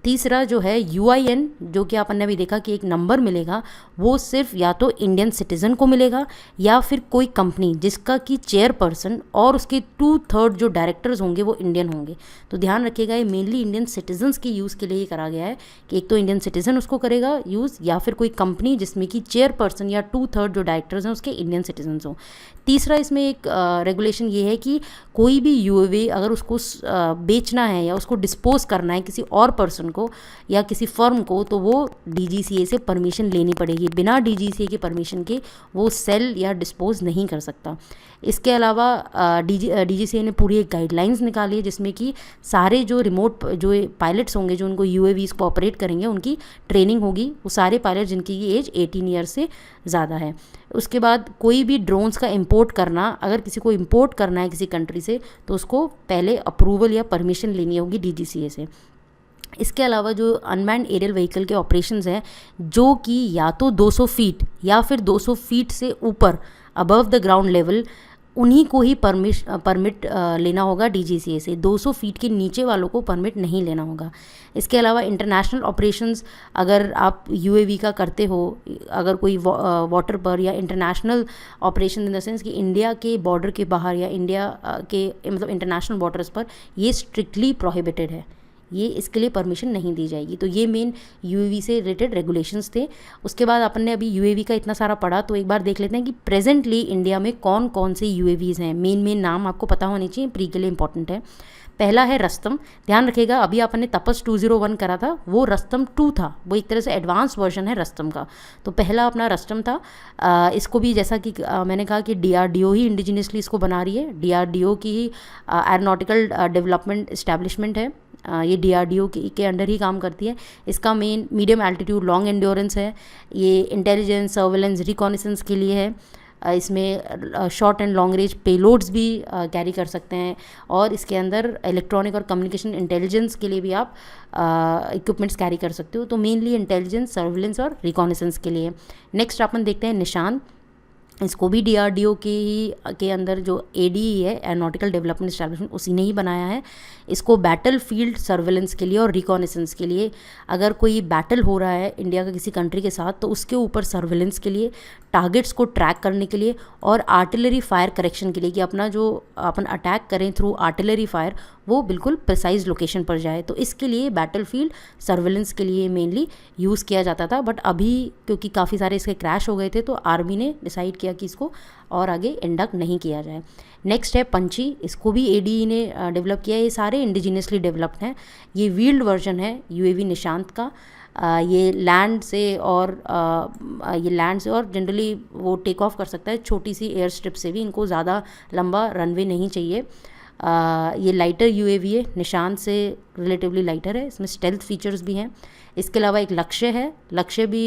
तीसरा जो है यूआईएन, जो कि अपन ने अभी देखा कि एक नंबर मिलेगा, वो सिर्फ या तो इंडियन सिटीज़न को मिलेगा या फिर कोई कंपनी जिसका कि चेयरपर्सन और उसके 2/3 जो डायरेक्टर्स होंगे वो इंडियन होंगे। तो ध्यान रखिएगा, ये मेनली इंडियन सिटीजन्स के यूज़ के लिए ही करा गया है कि एक तो इंडियन सिटीज़न उसको करेगा यूज़, या फिर कोई कंपनी जिसमें कि चेयरपर्सन या 2/3 जो डायरेक्टर्स हैं उसके इंडियन सिटीजन्स हों। तीसरा इसमें एक रेगुलेशन ये है कि कोई भी यूएवी अगर उसको बेचना है या उसको डिस्पोज करना है किसी और पर्सन को या किसी फर्म को, तो वो डीजीसीए से परमिशन लेनी पड़ेगी। बिना डीजीसीए के परमिशन के वो सेल या डिस्पोज नहीं कर सकता। इसके अलावा डीजीसीए ने पूरी एक गाइडलाइंस निकाली है जिसमें कि सारे जो रिमोट जो पायलट्स होंगे जो उनको यूएवीज़ को ऑपरेट करेंगे उनकी ट्रेनिंग होगी, वो सारे पायलट जिनकी एज 18 ईयर्स से ज़्यादा है। उसके बाद कोई भी ड्रोन्स का इंपोर्ट करना, अगर किसी को इंपोर्ट करना है किसी कंट्री से, तो उसको पहले अप्रूवल या परमिशन लेनी होगी डीजीसीए से। इसके अलावा जो अनमैन्ड एरियल व्हीकल के ऑपरेशंस हैं, जो कि या तो 200 फीट या फिर 200 फीट से ऊपर अबव द ग्राउंड लेवल, उन्हीं को ही परमिट लेना होगा डीजीसीए से। 200 फीट के नीचे वालों को परमिट नहीं लेना होगा। इसके अलावा इंटरनेशनल ऑपरेशंस अगर आप यूएवी का करते हो, अगर कोई वाटर पर या international operation in the sense कि इंडिया के बॉर्डर के बाहर या इंडिया के मतलब इंटरनेशनल बॉर्डर्स पर, ये स्ट्रिक्टली प्रोहिबिटेड है, ये इसके लिए परमिशन नहीं दी जाएगी। तो ये मेन यूएवी से रिलेटेड रेगुलेशंस थे। उसके बाद अपन ने अभी यूएवी का इतना सारा पढ़ा, तो एक बार देख लेते हैं कि प्रेजेंटली इंडिया में कौन कौन से यूएवीज़ हैं। मेन नाम आपको पता होनी चाहिए, प्री के लिए इंपॉर्टेंट है। पहला है रस्तम। ध्यान रखिएगा, अभी अपन ने तपस 201 करा था, वो रस्तम 2 था, वो एक तरह से एडवांस वर्जन है रस्तम का। तो पहला अपना रस्तम था। इसको भी जैसा कि मैंने कहा कि डीआरडीओ ही इंडिजिनियसली इसको बना रही है। डीआरडीओ की ही एरोनॉटिकल डेवलपमेंट इस्टेब्लिशमेंट है, ये डीआरडीओ के अंडर ही काम करती है। इसका main medium altitude long endurance है। ये इंटेलिजेंस, सर्वेलेंस, रिकॉनेसेंस के लिए है। इसमें short and long range payloads भी कैरी कर सकते हैं, और इसके अंदर इलेक्ट्रॉनिक और कम्युनिकेशन इंटेलिजेंस के लिए भी आप इक्विपमेंट्स कैरी कर सकते हो। तो मेनली इंटेलिजेंस, सर्वेलेंस और रिकॉनेसेंस के लिए। नेक्स्ट अपन देखते हैं निशान। इसको भी डीआरडीओ के अंदर जो एडीई है, एरोनॉटिकल डेवलपमेंट एस्टैब्लिशमेंट, उसी ने ही बनाया है। इसको बैटल फील्ड सर्वेलेंस के लिए और रिकॉनेसेंस के लिए, अगर कोई बैटल हो रहा है इंडिया का किसी कंट्री के साथ, तो उसके ऊपर सर्वेलेंस के लिए, टारगेट्स को ट्रैक करने के लिए और आर्टिलरी फायर करेक्शन के लिए, कि अपना जो अपन अटैक करें थ्रू आर्टिलरी फायर वो बिल्कुल प्रिसाइज लोकेशन पर जाए। तो इसके लिए बैटलफील्ड सर्वेलेंस के लिए मेनली यूज़ किया जाता था। बट अभी क्योंकि काफ़ी सारे इसके क्रैश हो गए थे, तो आर्मी ने डिसाइड किया कि इसको और आगे इंडक्ट नहीं किया जाए। नेक्स्ट है पंची। इसको भी एडीई ने डेवलप किया है। ये सारे इंडिजिनियसली डेवलप्ड हैं। ये व्हील्ड वर्जन है यूएवी निशांत का। ये लैंड से और जनरली वो टेक ऑफ कर सकता है छोटी सी एयर स्ट्रिप से भी, इनको ज़्यादा लंबा रनवे नहीं चाहिए। ये लाइटर यूएवी है, निशान से रिलेटिवली लाइटर है। इसमें स्टेल्थ फीचर्स भी हैं। इसके अलावा एक लक्ष्य है। लक्ष्य भी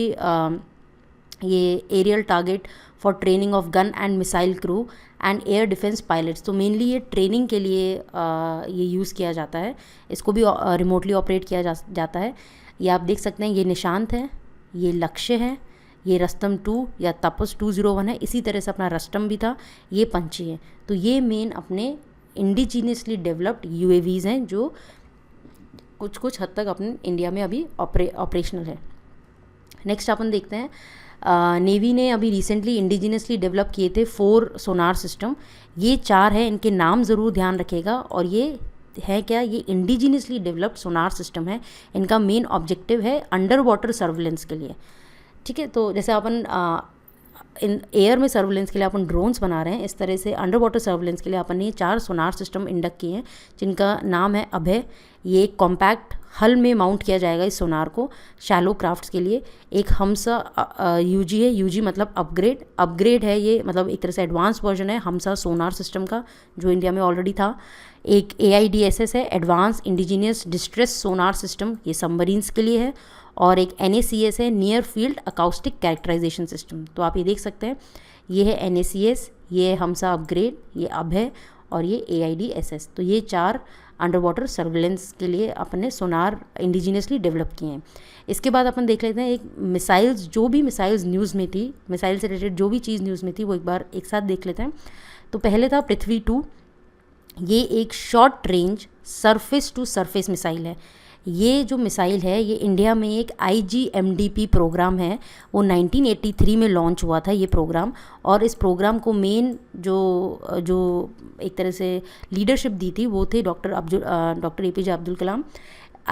ये aerial target for training of gun and missile crew and air defence pilots. तो मेनली ये ट्रेनिंग के लिए ये यूज़ किया जाता है। इसको भी रिमोटली ऑपरेट किया जाता है। ये आप देख सकते हैं, ये निशांत है, ये लक्ष्य है, ये रस्तम 2 या तपस 201 है। इसी तरह से अपना रस्तम भी था, ये पंची है। तो ये मेन अपने इंडिजीनियसली डेवलप्ड यूएवीज़ हैं जो कुछ हद तक अपने इंडिया में अभी ऑपरेशनल है। नेक्स्ट अपन देखते हैं, नेवी ने अभी रिसेंटली इंडिजिनियसली डेवलप किए थे 4 सोनार सिस्टम। ये 4 हैं, इनके नाम ज़रूर ध्यान रखिएगा। और ये है क्या, ये इंडिजिनियसली डेवलप्ड सोनार सिस्टम है। इनका मेन ऑब्जेक्टिव है अंडर वाटर सर्वेलेंस के लिए। ठीक है, तो जैसे अपन इन एयर में सर्विलेंस के लिए अपन ड्रोन्स बना रहे हैं, इस तरह से अंडर वाटर सर्विलेंस के लिए अपन ने 4 सोनार सिस्टम इंडक्ट किए हैं जिनका नाम है अभय। ये एक कॉम्पैक्ट हल में माउंट किया जाएगा इस सोनार को शैलो क्राफ्ट्स के लिए। एक हमसा यूजी है, यूजी मतलब अपग्रेड है, ये मतलब एक तरह से एडवांस वर्जन है हमसा सोनार सिस्टम का जो इंडिया में ऑलरेडी था। एक AIDSS है, advance indigenous distress sonar system, ये सबमरीन्स के लिए है। और एक NACS है, near field acoustic characterisation system. तो आप ये देख सकते हैं, ये है NACS, ये है हमसा अपग्रेड, ये अभय और ये AIDSS। तो ये 4 अंडर वाटर सर्विलेंस के लिए अपन ने सोनार इंडिजीनियसली डेवलप किए हैं। इसके बाद अपन देख लेते हैं एक मिसाइल्स, जो भी मिसाइल्स न्यूज़ में थी, मिसाइल से रिलेटेड जो भी चीज़ न्यूज़ में थी वो एक बार एक साथ देख लेते हैं। तो पहले था पृथ्वी 2, ये एक short range surface to surface missile है। ये जो मिसाइल है ये इंडिया में एक IGMDP प्रोग्राम है, वो 1983 में लॉन्च हुआ था ये प्रोग्राम। और इस प्रोग्राम को मेन जो एक तरह से लीडरशिप दी थी वो थे doctor APJ Abdul Kalam.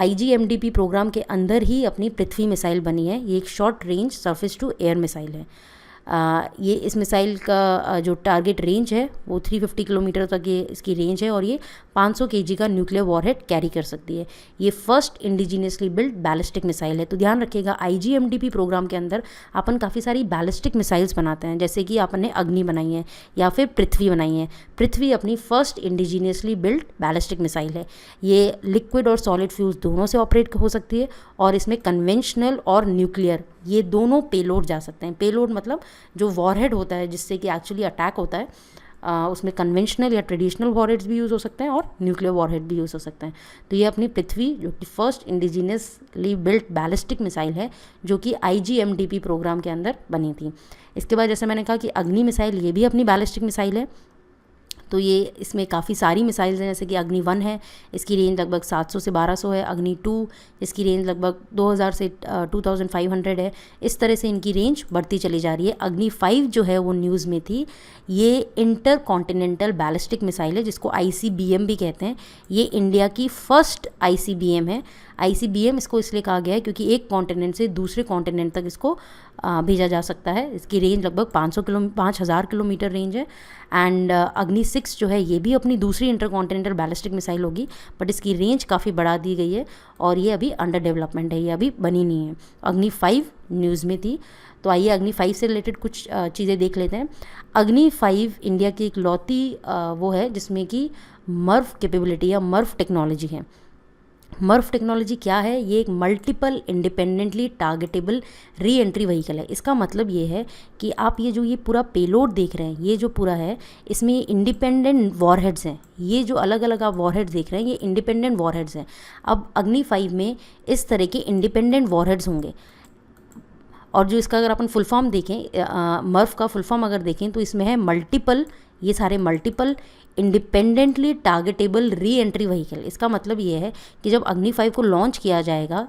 IGMDP programme के अंदर ही अपनी पृथ्वी मिसाइल बनी है। ये एक short range surface to air missile है। ये इस मिसाइल का जो टारगेट रेंज है वो 350 किलोमीटर तक ये इसकी रेंज है और ये 500 kg का न्यूक्लियर वॉरहेड कैरी कर सकती है। ये first indigenously build ballistic missile है। तो ध्यान रखिएगा, IGMDP प्रोग्राम के अंदर अपन काफ़ी सारी बैलिस्टिक मिसाइल्स बनाते हैं, जैसे कि अपन ने अग्नि बनाई है या फिर पृथ्वी बनाई है। पृथ्वी अपनी first indigenously build ballistic missile है। ये लिक्विड और सॉलिड फ्यूल्स दोनों से ऑपरेट हो सकती है और इसमें कन्वेंशनल और न्यूक्लियर ये दोनों पेलोड जा सकते हैं। पेलोड मतलब जो वॉरहेड होता है जिससे कि एक्चुअली अटैक होता है, उसमें कन्वेंशनल या ट्रेडिशनल वॉरहेड्स भी यूज़ हो सकते हैं और न्यूक्लियर वॉरहेड भी यूज़ हो सकते हैं। तो ये अपनी पृथ्वी जो कि first indigenously built ballistic missile है जो कि IGMDP प्रोग्राम के अंदर बनी थी। इसके बाद जैसे मैंने कहा कि अग्नि मिसाइल, ये भी अपनी बैलिस्टिक मिसाइल है। तो ये इसमें काफ़ी सारी मिसाइल्स हैं, जैसे कि अग्नि 1 है, इसकी रेंज लगभग 700 से 1200 है। अग्नि 2 इसकी रेंज लगभग 2000 से 2500 है। इस तरह से इनकी रेंज बढ़ती चली जा रही है। अग्नि 5 जो है वो न्यूज़ में थी, ये इंटर कॉन्टिनेंटल बैलिस्टिक मिसाइल है जिसको ICBM भी कहते हैं। ये इंडिया की फर्स्ट ICBM है। ICBM इसको इसलिए कहा गया है क्योंकि एक कॉन्टिनेंट से दूसरे कॉन्टिनेंट तक इसको भेजा जा सकता है। इसकी रेंज लगभग 5000 किलोमीटर रेंज है। एंड अग्नि 6 जो है ये भी अपनी दूसरी इंटर कॉन्टिनेंटल बैलिस्टिक मिसाइल होगी, बट इसकी रेंज काफ़ी बढ़ा दी गई है और ये अभी अंडर डेवलपमेंट है, ये अभी बनी नहीं है। अग्नि 5 न्यूज़ में थी। तो आइए अग्नि 5 से रिलेटेड कुछ चीज़ें देख लेते हैं। अग्नि 5 इंडिया की इकलौती वो है जिसमें कि मर्फ कैपेबिलिटी या मर्फ टेक्नोलॉजी है। मर्फ टेक्नोलॉजी क्या है? ये एक multiple independently targetable re entry vehicle है। इसका मतलब ये है कि आप ये पूरा पेलोड देख रहे हैं, ये जो पूरा है इसमें इंडिपेंडेंट वॉरहेड्स हैं। ये जो अलग अलग आप वॉरहेड्स देख रहे हैं ये इंडिपेंडेंट वॉरहेड्स हैं। अब अग्नि 5 में इस तरह के इंडिपेंडेंट वॉरहेड्स होंगे। और जो इसका अगर अपन फुल फॉर्म देखें, मर्फ का फुल फॉर्म अगर देखें तो इसमें है मल्टीपल, ये सारे multiple independently targetable re entry vehicle. इसका मतलब ये है कि जब अग्नि 5 को लॉन्च किया जाएगा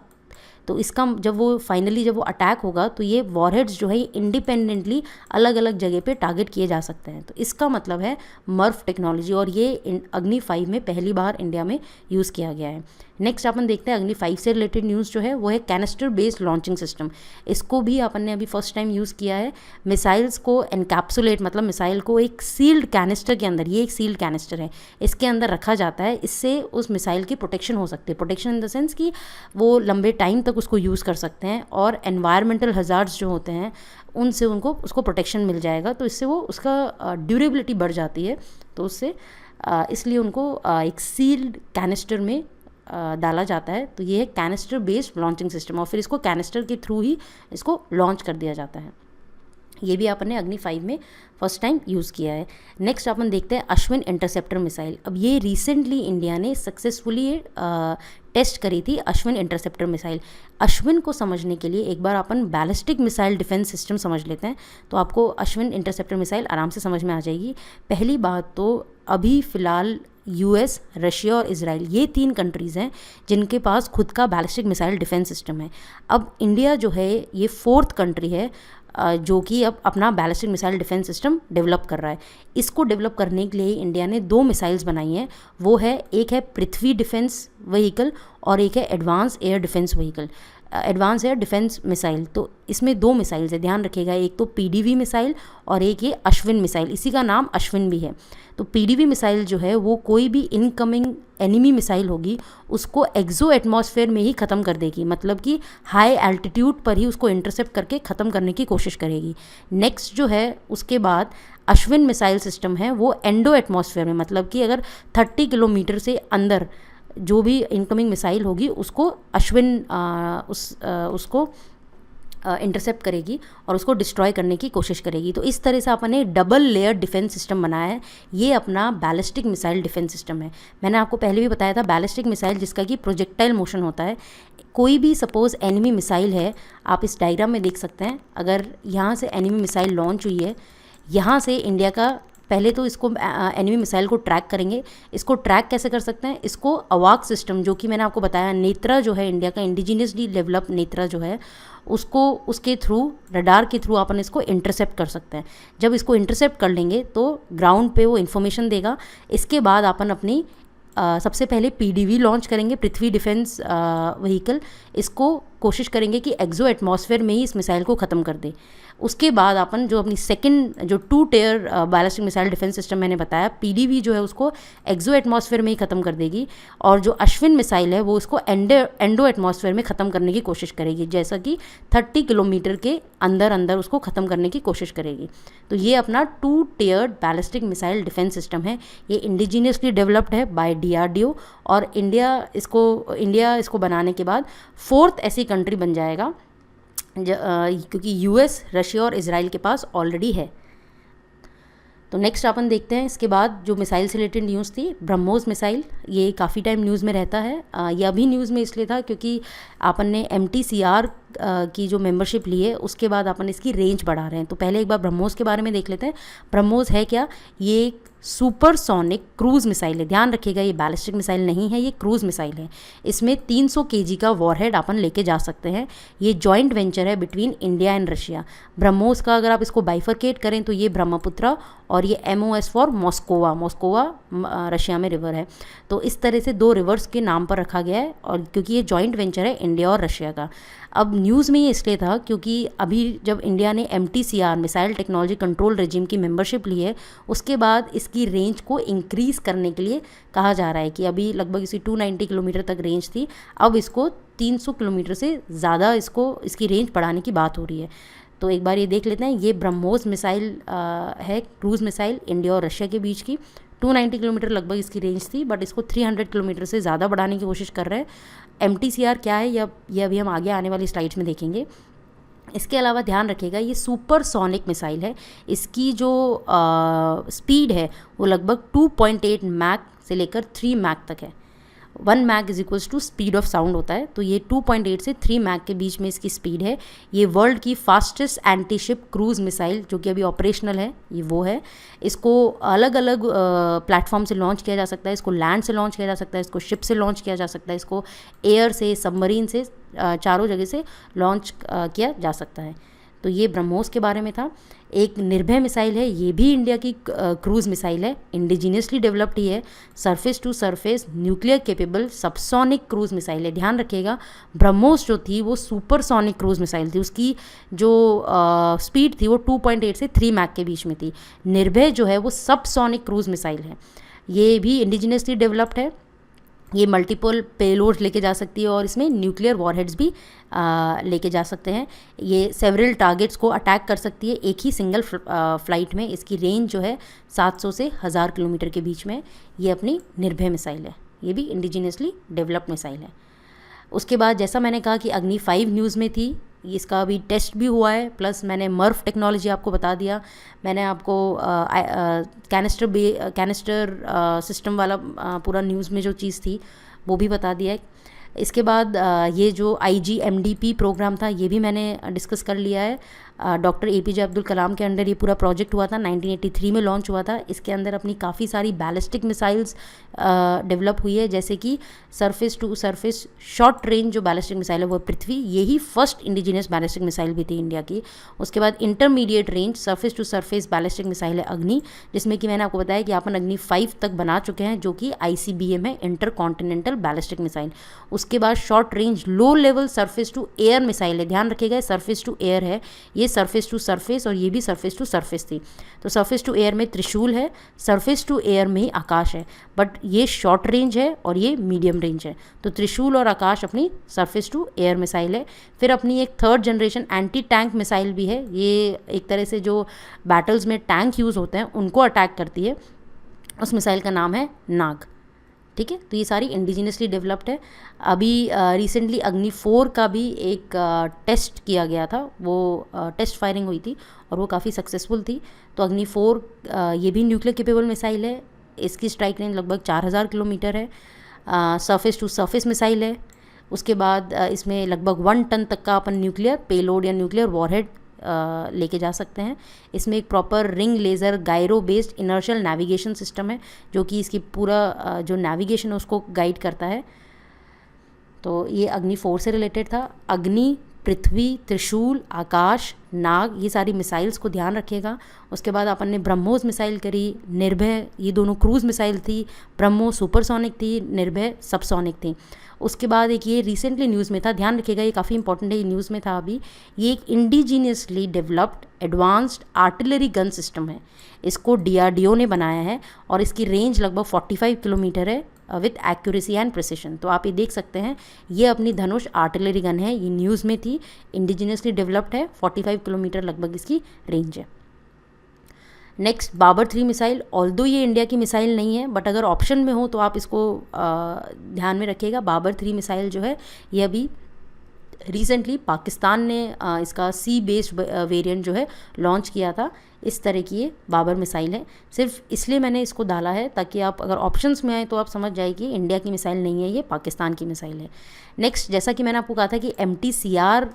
तो इसका जब वो अटैक होगा तो ये वॉरहेड्स जो है ये इंडिपेंडेंटली अलग अलग जगह पे टारगेट किए जा सकते हैं। तो इसका मतलब है मर्फ टेक्नोलॉजी, और ये अग्नि 5 में पहली बार इंडिया में यूज़ किया गया है। नेक्स्ट अपन देखते हैं अग्नि 5 से रिलेटेड न्यूज़ जो है वो है कैनिस्टर बेस्ड लॉन्चिंग सिस्टम। इसको भी अपन ने अभी फर्स्ट टाइम यूज़ किया है। मिसाइल्स को एनकैप्सुलेट मतलब मिसाइल को एक सील्ड कैनिस्टर के अंदर, ये एक सील्ड कैनिस्टर है, इसके अंदर रखा जाता है। इससे उस मिसाइल की प्रोटेक्शन हो सकती है। प्रोटेक्शन इन द सेंस कि वो लंबे टाइम तक उसको यूज़ कर सकते हैं और एनवायरमेंटल हजार्ड्स जो होते हैं उनसे उसको प्रोटेक्शन मिल जाएगा। तो इससे वो उसका ड्यूरेबिलिटी बढ़ जाती है। तो उससे इसलिए उनको एक सील्ड कैनिस्टर में डाला जाता है। तो ये है कैनिस्टर बेस्ड लॉन्चिंग सिस्टम और फिर इसको कैनिस्टर के थ्रू ही इसको लॉन्च कर दिया जाता है। ये भी अपन ने अग्नि 5 में फर्स्ट टाइम यूज़ किया है। नेक्स्ट अपन देखते हैं अश्विन इंटरसेप्टर मिसाइल। अब ये रिसेंटली इंडिया ने सक्सेसफुली टेस्ट करी थी अश्विन इंटरसेप्टर मिसाइल। अश्विन को समझने के लिए एक बार अपन बैलिस्टिक मिसाइल डिफेंस सिस्टम समझ लेते हैं तो आपको अश्विन इंटरसेप्टर मिसाइल आराम से समझ में आ जाएगी। पहली बात तो अभी फ़िलहाल US, रशिया और इजराइल ये 3 कंट्रीज़ हैं जिनके पास खुद का बैलिस्टिक मिसाइल डिफेंस सिस्टम है। अब इंडिया जो है ये 4th कंट्री है जो कि अब अपना ballistic missile defence system develop कर रहा है। इसको डेवलप करने के लिए इंडिया ने 2 मिसाइल्स बनाई हैं। वो है, एक है पृथ्वी डिफेंस व्हीकल और एक है advance air defence vehicle. Advance air defence missile. तो इसमें 2 मिसाइल्स है, ध्यान रखिएगा, एक तो पीडीवी मिसाइल और एक ये अश्विन मिसाइल, इसी का नाम अश्विन भी है। तो पीडीवी मिसाइल जो है वो कोई भी इनकमिंग एनिमी मिसाइल होगी उसको एक्सो एटमॉस्फेयर में ही ख़त्म कर देगी, मतलब कि हाई एल्टीट्यूड पर ही उसको इंटरसेप्ट करके ख़त्म करने की कोशिश करेगी। नेक्स्ट जो है उसके बाद अश्विन मिसाइल सिस्टम है, वो एंडो एटमॉस्फेयर में, मतलब कि अगर 30 किलोमीटर से अंदर जो भी इनकमिंग मिसाइल होगी उसको अश्विन उसको इंटरसेप्ट करेगी और उसको डिस्ट्रॉय करने की कोशिश करेगी। तो इस तरह से अपन ने डबल लेयर डिफेंस सिस्टम बनाया है। ये अपना बैलिस्टिक मिसाइल डिफेंस सिस्टम है। मैंने आपको पहले भी बताया था, बैलिस्टिक मिसाइल जिसका कि प्रोजेक्टाइल मोशन होता है। कोई भी सपोज एनिमी मिसाइल है, आप इस डायग्राम में देख सकते हैं, अगर यहाँ से एनिमी मिसाइल लॉन्च हुई है, यहाँ से इंडिया का पहले तो इसको एनिमी मिसाइल को ट्रैक करेंगे। इसको ट्रैक कैसे कर सकते हैं, इसको अवाक सिस्टम, जो कि मैंने आपको बताया, नेत्रा जो है इंडिया का इंडिजिनियसली डेवलप नेत्रा जो है, उसको उसके थ्रू, रडार के थ्रू अपन इसको इंटरसेप्ट कर सकते हैं। जब इसको इंटरसेप्ट कर लेंगे तो ग्राउंड पे वो इन्फॉर्मेशन देगा। इसके बाद अपन अपनी सबसे पहले पीडीवी लॉन्च करेंगे, पृथ्वी डिफेंस व्हीकल। इसको कोशिश करेंगे कि एक्सो एटमॉस्फेयर में ही इस मिसाइल को ख़त्म कर दे। उसके बाद अपन जो अपनी सेकंड जो 2 tier ballistic missile defence system मैंने बताया, पीडीवी जो है उसको एक्सो एटमॉस्फेयर में ही ख़त्म कर देगी, और जो अश्विन मिसाइल है वो उसको एंडो एटमॉस्फेयर में ख़त्म करने की कोशिश करेगी, जैसा कि 30 किलोमीटर के अंदर अंदर उसको ख़त्म करने की कोशिश करेगी। तो ये अपना 2 टियर्ड बैलिस्टिक मिसाइल डिफेंस सिस्टम है। ये इंडिजीनियसली डेवलप्ड है बाय डीआरडीओ, और इंडिया इसको बनाने के बाद 4th ऐसी कंट्री बन जाएगा, क्योंकि यूएस, रशिया और इजराइल के पास ऑलरेडी है। तो नेक्स्ट अपन देखते हैं इसके बाद जो मिसाइल से रिलेटेड न्यूज़ थी, ब्रह्मोस मिसाइल। ये काफ़ी टाइम न्यूज़ में रहता है। ये अभी न्यूज़ में इसलिए था क्योंकि अपन ने MTCR की जो मेंबरशिप ली है उसके बाद अपन इसकी रेंज बढ़ा रहे हैं। तो पहले एक बार ब्रह्मोस के बारे में देख लेते हैं। ब्रह्मोस है क्या, ये एक सुपरसोनिक क्रूज मिसाइल है। ध्यान रखिएगा, ये बैलिस्टिक मिसाइल नहीं है, ये क्रूज मिसाइल है। इसमें 300 kg का वॉरहेड अपन लेके जा सकते हैं। ये जॉइंट वेंचर है between India and Russia. BrahMos का अगर आप इसको बाइफरकेट करें तो ये ब्रह्मपुत्रा और ये MOS फॉर मॉस्कोवा रशिया में रिवर है। तो इस तरह से 2 रिवर्स के नाम पर रखा गया है, और क्योंकि ये जॉइंट वेंचर है इंडिया और रशिया का। अब न्यूज़ में ये इसलिए था क्योंकि अभी जब इंडिया ने MTCR missile technology control regime की मेंबरशिप ली है, उसके बाद इसकी रेंज को इंक्रीज़ करने के लिए कहा जा रहा है कि अभी लगभग इसी 290 किलोमीटर तक रेंज थी, अब इसको 300 किलोमीटर से ज़्यादा इसकी रेंज बढ़ाने की बात हो रही है। तो एक बार ये देख लेते हैं। ये ब्रह्मोस मिसाइल है, क्रूज़ मिसाइल इंडिया और रशिया के बीच की। 290 किलोमीटर लगभग इसकी रेंज थी, बट इसको 300 किलोमीटर से ज़्यादा बढ़ाने की कोशिश कर रहे हैं। MTCR क्या है ये अभी हम आगे आने वाली स्लाइड्स में देखेंगे। इसके अलावा ध्यान रखिएगा, ये सुपरसोनिक मिसाइल है। इसकी जो स्पीड है वो लगभग 2.8 मैक से लेकर 3 मैक तक है। 1 Mach is equals to speed of sound होता है, तो ये 2.8 से 3 मैक के बीच में इसकी स्पीड है। ये वर्ल्ड की fastest anti ship cruise missile जो कि अभी ऑपरेशनल है, ये वो है। इसको अलग अलग प्लेटफॉर्म से लॉन्च किया जा सकता है। इसको लैंड से लॉन्च किया जा सकता है, इसको शिप से लॉन्च किया जा सकता है, इसको एयर से, सबमरीन से, चारों जगह से लॉन्च किया जा सकता है। तो ये ब्रह्मोस के बारे में था। एक निर्भय मिसाइल है, ये भी इंडिया की क्रूज़ मिसाइल है, इंडिजीनियसली डेवलप्ड ही है। Surface to surface nuclear capable subsonic cruise missile है। ध्यान रखिएगा, ब्रह्मोस जो थी वो सुपरसोनिक क्रूज़ मिसाइल थी। उसकी जो स्पीड थी वो 2.8 से 3 मैक के बीच में थी। निर्भय जो है वो सबसोनिक क्रूज़ मिसाइल है, ये भी इंडिजीनियसली डेवलप्ड है। ये मल्टीपल पेलोड्स लेके जा सकती है और इसमें न्यूक्लियर वॉरहेड्स भी लेके जा सकते हैं। ये सेवरल टारगेट्स को अटैक कर सकती है एक ही सिंगल फ्लाइट में। इसकी रेंज जो है 700 से 1000 किलोमीटर के बीच में। ये अपनी निर्भय मिसाइल है, ये भी इंडिजीनियसली डेवलप्ड मिसाइल है। उसके बाद जैसा मैंने कहा कि अग्नि 5 न्यूज़ में थी, इसका अभी टेस्ट भी हुआ है, प्लस मैंने मर्फ टेक्नोलॉजी आपको बता दिया। मैंने आपको कैनिस्टर सिस्टम वाला पूरा न्यूज़ में जो चीज़ थी वो भी बता दिया है। इसके बाद ये जो IGMDP प्रोग्राम था ये भी मैंने डिस्कस कर लिया है। डॉक्टर APJ अब्दुल कलाम के अंडर ये पूरा प्रोजेक्ट हुआ था, 1983 में लॉन्च हुआ था। इसके अंदर अपनी काफ़ी सारी बैलिस्टिक मिसाइल्स डेवलप हुई है, जैसे कि surface to surface short range जो बैलिस्टिक मिसाइल है वो पृथ्वी, यही फर्स्ट इंडिजिनियस बैलिस्टिक मिसाइल भी थी इंडिया की। उसके बाद intermediate range surface to surface ballistic missile है अग्नि, जिसमें कि मैंने आपको बताया कि अपन अग्नि 5 तक बना चुके हैं, जो कि ICBM है, इंटर कॉन्टिनेंटल बैलिस्टिक मिसाइल। उसके बाद short range low level surface to air missile है, ध्यान रखिएगा सरफेस टू एयर है, ये सरफेस टू सरफेस और ये भी सरफेस टू सरफेस थी। तो सरफेस टू एयर में त्रिशूल है, सरफेस टू एयर में ही आकाश है, बट ये शॉर्ट रेंज है और ये मीडियम रेंज है। तो त्रिशूल और आकाश अपनी सरफेस टू एयर मिसाइल है। फिर अपनी एक third generation anti tank missile भी है, ये एक तरह से जो बैटल्स में टैंक यूज़ होते हैं उनको अटैक करती है, उस मिसाइल का नाम है नाग। ठीक है, तो ये सारी इंडिजिनियसली डेवलप्ड है। अभी रिसेंटली अग्नि 4 का भी एक टेस्ट किया गया था, वो टेस्ट फायरिंग हुई थी और वो काफ़ी सक्सेसफुल थी। तो अग्नि 4 ये भी न्यूक्लियर केपेबल मिसाइल है, इसकी स्ट्राइक रेंज लगभग 4000 किलोमीटर है, सरफेस टू सरफेस मिसाइल है। उसके बाद इसमें लगभग 1 टन तक का अपन न्यूक्लियर पेलोड या न्यूक्लियर वॉरहेड लेके जा सकते हैं। इसमें एक proper ring laser gyro based inertial navigation system है, जो कि इसकी पूरा जो नेविगेशन है उसको गाइड करता है। तो ये अग्नि 4 से रिलेटेड था। अग्नि, पृथ्वी, त्रिशूल, आकाश, नाग, ये सारी मिसाइल्स को ध्यान रखिएगा। उसके बाद अपन ने ब्रह्मोस मिसाइल करी, निर्भय, ये दोनों क्रूज़ मिसाइल थी। ब्रह्मोस सुपरसोनिक थी, निर्भय सबसोनिक थी। उसके बाद एक ये रिसेंटली न्यूज़ में था, ध्यान रखिएगा ये काफ़ी इंपॉर्टेंट है, ये न्यूज़ में था अभी, ये एक indigenously developed advanced artillery gun system है। इसको DRDO ने बनाया है और इसकी रेंज लगभग 45 किलोमीटर है विथ एक्यूरेसी एंड प्रिसिशन। तो आप ये देख सकते हैं, ये अपनी धनुष आर्टिलरी गन है, ये न्यूज़ में थी, इंडिजीनियसली डेवलप्ड है, 45 किलोमीटर लगभग इसकी रेंज है। नेक्स्ट बाबर 3 मिसाइल, ऑल्दो ये इंडिया की मिसाइल नहीं है, बट अगर ऑप्शन में हो तो आप इसको ध्यान में रखिएगा। बाबर 3 मिसाइल जो है ये अभी रिसेंटली पाकिस्तान ने इसका सी बेस्ड वेरिएंट जो है लॉन्च किया था। इस तरह की ये बाबर मिसाइल है, सिर्फ इसलिए मैंने इसको डाला है ताकि आप अगर ऑप्शंस में आए तो आप समझ जाए कि इंडिया की मिसाइल नहीं है, ये पाकिस्तान की मिसाइल है। नेक्स्ट, जैसा कि मैंने आपको कहा था कि MTCR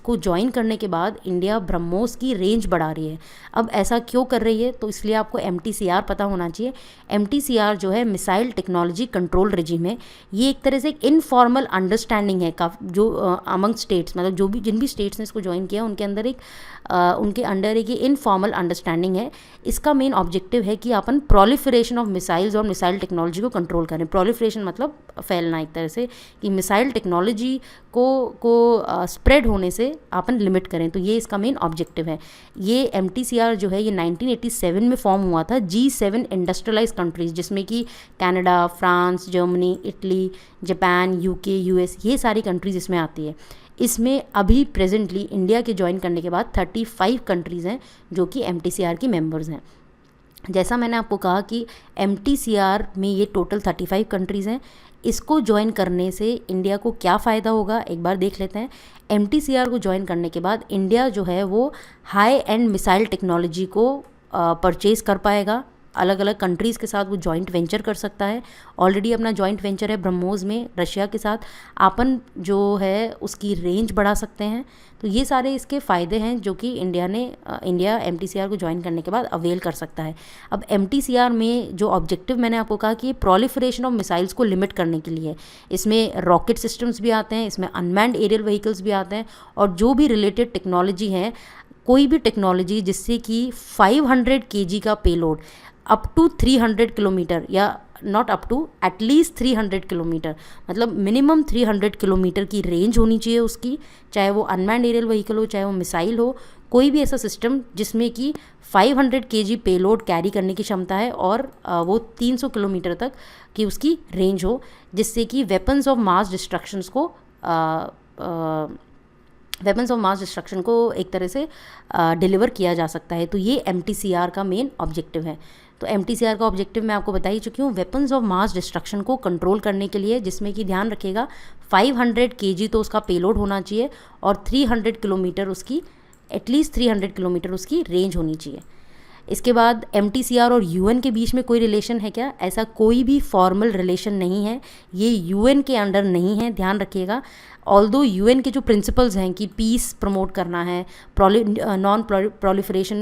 को ज्वाइन करने के बाद इंडिया ब्रह्मोस की रेंज बढ़ा रही है। अब ऐसा क्यों कर रही है, तो इसलिए आपको MTCR पता होना चाहिए। MTCR जो है मिसाइल टेक्नोलॉजी कंट्रोल रेजिम है, ये एक तरह से एक इनफॉर्मल अंडरस्टैंडिंग है जो अमंग स्टेट्स, मतलब जो भी जिन भी स्टेट्स ने इसको ज्वाइन किया उनके अंदर उनके अंडर एक इनफॉर्मल अंडरस्टैंडिंग है। इसका मेन ऑब्जेक्टिव है कि अपन प्रोलिफरेशन ऑफ मिसाइल्स और मिसाइल टेक्नोलॉजी को कंट्रोल करें। प्रोलिफरेशन मतलब फैलना, एक तरह से कि मिसाइल टेक्नोलॉजी को स्प्रेड होने से अपन लिमिट करें, तो ये इसका मेन ऑब्जेक्टिव है। ये MTCR जो है ये 1987 में फॉर्म हुआ था G7 इंडस्ट्रियलाइज कंट्रीज़, जिसमें कि Canada, France, Germany, Italy, Japan, UK, US, ये सारी कंट्रीज़ इसमें आती है। इसमें अभी प्रेजेंटली इंडिया के ज्वाइन करने के बाद 35 कंट्रीज़ हैं जो कि MTCR की मेंबर्स हैं। जैसा मैंने आपको कहा कि MTCR में ये टोटल 35 कंट्रीज़ हैं। इसको ज्वाइन करने से इंडिया को क्या फ़ायदा होगा एक बार देख लेते हैं। MTCR को ज्वाइन करने के बाद इंडिया जो है वो हाई एंड मिसाइल टेक्नोलॉजी को परचेज़ कर पाएगा। अलग अलग कंट्रीज़ के साथ वो जॉइंट वेंचर कर सकता है। ऑलरेडी अपना जॉइंट वेंचर है ब्रह्मोस में रशिया के साथ, अपन जो है उसकी रेंज बढ़ा सकते हैं। तो ये सारे इसके फ़ायदे हैं जो कि इंडिया MTCR को ज्वाइन करने के बाद अवेल कर सकता है। अब MTCR में जो ऑब्जेक्टिव मैंने आपको कहा कि प्रोलिफरेशन ऑफ मिसाइल्स को लिमिट करने के लिए, इसमें रॉकेट सिस्टम्स भी आते हैं, इसमें अनमैन्ड एरियल व्हीकल्स भी आते हैं, और जो भी रिलेटेड टेक्नोलॉजी है, कोई भी टेक्नोलॉजी जिससे कि 500 kg का पेलोड अप टू 300 किलोमीटर, या not up to, at least 300 kilometre, मतलब मिनिमम 300 किलोमीटर की रेंज होनी चाहिए उसकी, चाहे वो अनमैन्ड एरियल व्हीकल हो, चाहे वो मिसाइल हो, कोई भी ऐसा सिस्टम जिसमें कि 500 kg पेलोड कैरी करने की क्षमता है और वो 300 किलोमीटर तक की उसकी रेंज हो, जिससे कि वेपन्स ऑफ मास डिस्ट्रक्शन को एक तरह से डिलीवर किया जा सकता है। तो ये MTCR का मेन ऑब्जेक्टिव है। तो MTCR का ऑब्जेक्टिव मैं आपको बता ही चुकी हूँ, वेपन्स ऑफ मास डिस्ट्रक्शन को कंट्रोल करने के लिए, जिसमें कि ध्यान रखिएगा 500 kg तो उसका पेलोड होना चाहिए और 300 किलोमीटर उसकी, एटलीस्ट 300 किलोमीटर उसकी रेंज होनी चाहिए। इसके बाद MTCR और UN के बीच में कोई रिलेशन है क्या? ऐसा कोई भी फॉर्मल रिलेशन नहीं है, ये UN के अंडर नहीं है, ध्यान रखिएगा। ऑल्दो यूएन के जो प्रिंसिपल्स हैं कि पीस प्रमोट करना है, नॉन प्रोलिफरेशन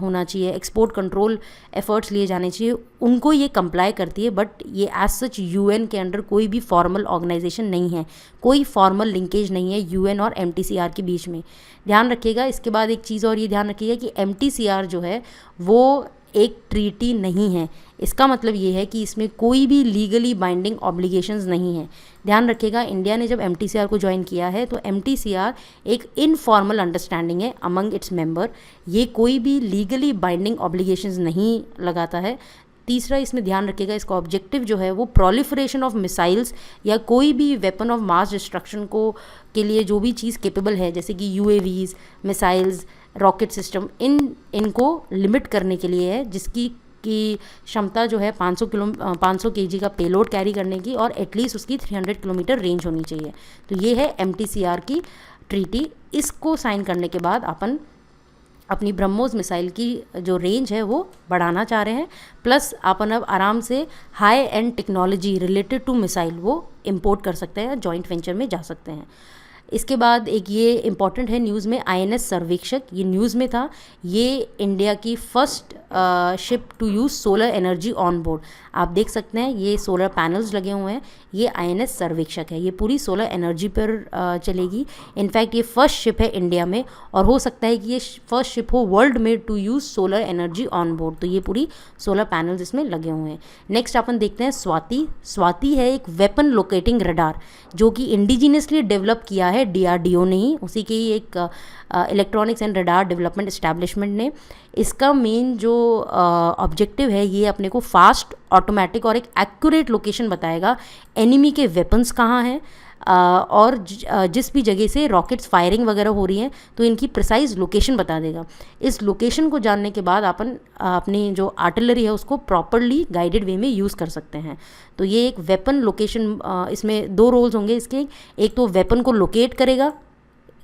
होना चाहिए, एक्सपोर्ट कंट्रोल एफर्ट्स लिए जाने चाहिए, उनको ये कंप्लाई करती है, बट ये एज सच यूएन के अंडर कोई भी फॉर्मल ऑर्गेनाइजेशन नहीं है, कोई फॉर्मल लिंकेज नहीं है यूएन और एमटीसीआर के बीच में। ध्यान रखिएगा। इसके बाद एक चीज़ और ये ध्यान रखिएगा कि एमटीसीआर जो है वो एक ट्रीटी नहीं है। इसका मतलब ये है कि इसमें कोई भी लीगली बाइंडिंग ऑब्लिगेशंस नहीं है। ध्यान रखिएगा, इंडिया ने जब एमटीसीआर को ज्वाइन किया है तो एमटीसीआर एक इनफॉर्मल अंडरस्टैंडिंग है अमंग इट्स मेंबर, ये कोई भी लीगली बाइंडिंग ऑब्लिगेशंस नहीं लगाता है। तीसरा इसमें ध्यान रखिएगा, इसका ऑब्जेक्टिव जो है वो प्रोलिफरेशन ऑफ मिसाइल्स या कोई भी वेपन ऑफ मास डिस्ट्रक्शन को के लिए जो भी चीज़ केपेबल है, जैसे कि यूएवीज, मिसाइल्स, रॉकेट सिस्टम, इनको लिमिट करने के लिए है, जिसकी की क्षमता जो है 500 केजी का पेलोड कैरी करने की और एटलीस्ट उसकी 300 किलोमीटर रेंज होनी चाहिए। तो ये है एमटीसीआर की ट्रीटी। इसको साइन करने के बाद अपन अपनी ब्रह्मोस मिसाइल की जो रेंज है वो बढ़ाना चाह रहे हैं, प्लस अपन अब आराम से high end technology related to missile वो इंपोर्ट कर सकते हैं, जॉइंट वेंचर में जा सकते हैं। इसके बाद एक ये इम्पॉर्टेंट है न्यूज़ में, आईएनएस सर्वेक्षक, ये न्यूज़ में था, ये इंडिया की first ship to use solar energy on board. आप देख सकते हैं ये सोलर पैनल्स लगे हुए हैं, ये आईएनएस सर्वेक्षक है, ये पूरी सोलर एनर्जी पर चलेगी। इनफैक्ट ये फर्स्ट शिप है इंडिया में और हो सकता है कि ये फर्स्ट शिप हो वर्ल्ड में to use solar energy on board. तो ये पूरी सोलर पैनल्स इसमें लगे हुए हैं। नेक्स्ट अपन देखते हैं स्वाति। स्वाति है एक वेपन लोकेटिंग रडार जो कि इंडिजिनियसली डेवलप किया है डीआरडीओ ने ही, उसी के ही एक electronics and radar development establishment ने। इसका मेन जो ऑब्जेक्टिव है, ये अपने को फास्ट, ऑटोमेटिक और एक एक्यूरेट लोकेशन बताएगा एनिमी के वेपन्स कहाँ हैं और जिस भी जगह से रॉकेट्स फायरिंग वगैरह हो रही हैं तो इनकी प्रिसाइज लोकेशन बता देगा। इस लोकेशन को जानने के बाद अपन अपनी जो आर्टिलरी है उसको प्रॉपरली गाइडेड वे में यूज़ कर सकते हैं। तो ये एक वेपन लोकेशन, इसमें 2 रोल्स होंगे इसके। एक तो वेपन को लोकेट करेगा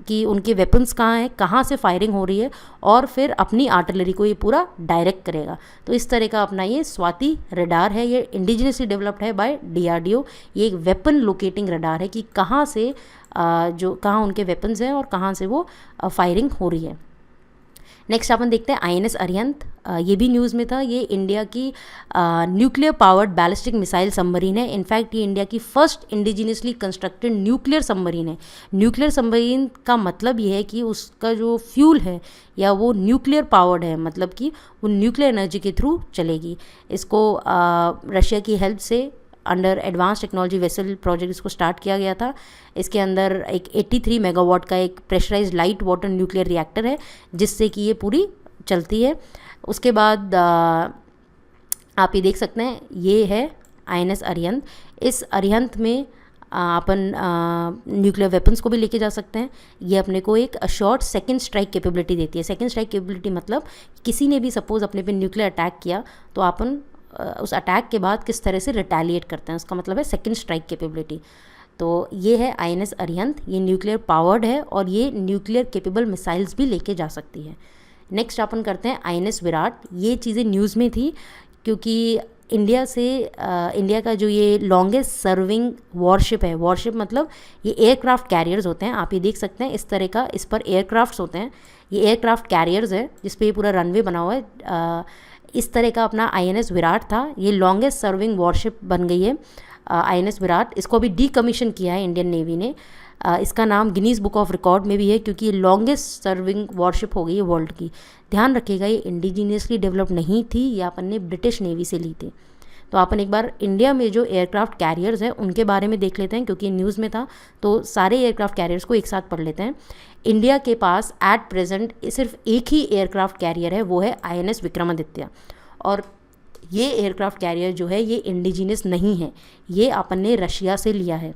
कि उनके वेपन्स कहाँ हैं, कहाँ से फायरिंग हो रही है, और फिर अपनी आर्टिलरी को ये पूरा डायरेक्ट करेगा। तो इस तरह का अपना ये स्वाति रडार है, ये इंडिजिनियसली डेवलप्ड है बाय डीआरडीओ। ये एक वेपन लोकेटिंग रडार है कि कहाँ से कहाँ उनके वेपन्स हैं और कहाँ से वो फायरिंग हो रही है। नेक्स्ट अपन देखते हैं आईएनएस अरिहंत। ये भी न्यूज़ में था। ये इंडिया की nuclear powered ballistic missile submarine है। इनफैक्ट ये इंडिया की first indigenously constructed nuclear submarine है। न्यूक्लियर सबमरीन का मतलब ये है कि उसका जो फ्यूल है या वो न्यूक्लियर पावर्ड है, मतलब कि वो न्यूक्लियर एनर्जी के थ्रू चलेगी। इसको रशिया की हेल्प से under advance technology vessel project इसको स्टार्ट किया गया था। इसके अंदर एक 83 मेगावाट का एक pressurised light water nuclear reactor है जिससे कि ये पूरी चलती है। उसके बाद आप ये देख सकते हैं, ये है आईएनएस अरिहंत। इस अरिहंत में अपन न्यूक्लियर वेपन्स को भी लेके जा सकते हैं। ये अपने को एक अश्योर्ड सेकंड स्ट्राइक कैपेबिलिटी देती है। सेकंड स्ट्राइक कैपेबिलिटी मतलब किसी ने भी सपोज अपने पे न्यूक्लियर अटैक किया तो अपन उस अटैक के बाद किस तरह से रिटेलिएट करते हैं, उसका मतलब है सेकंड स्ट्राइक कैपेबिलिटी। तो ये है आईएनएस अरिहंत। ये न्यूक्लियर पावर्ड है और ये न्यूक्लियर कैपेबल मिसाइल्स भी लेके जा सकती है। नेक्स्ट अपन करते हैं आईएनएस विराट। ये चीज़ें न्यूज़ में थी क्योंकि इंडिया का जो ये लॉन्गेस्ट सर्विंग वॉरशिप है, वॉरशिप मतलब ये एयरक्राफ्ट कैरियर्स होते हैं। आप ये देख सकते हैं इस तरह का, इस पर एयरक्राफ्ट्स होते हैं। ये एयरक्राफ्ट कैरियर्स है जिस पे ये पूरा रनवे बना हुआ है। इस तरह का अपना आईएनएस विराट था। ये लॉन्गेस्ट सर्विंग वॉरशिप बन गई है आईएनएस विराट। इसको अभी डीकमीशन किया है इंडियन नेवी ने। इसका नाम गिनीज बुक ऑफ रिकॉर्ड में भी है क्योंकि ये लॉन्गेस्ट सर्विंग वॉरशिप हो गई है वर्ल्ड की। ध्यान रखिएगा, ये इंडिजीनियसली डेवलप नहीं थी, ये अपन ने ब्रिटिश नेवी से ली थी। तो अपन एक बार इंडिया में जो एयरक्राफ्ट कैरियर्स हैं उनके बारे में देख लेते हैं क्योंकि न्यूज़ में था, तो सारे एयरक्राफ्ट कैरियर्स को एक साथ पढ़ लेते हैं। इंडिया के पास एट प्रेजेंट सिर्फ एक ही एयरक्राफ्ट कैरियर है, वो है आईएनएस विक्रमादित्य। और ये एयरक्राफ्ट कैरियर जो है ये इंडिजीनियस नहीं है, ये अपन ने रशिया से लिया है।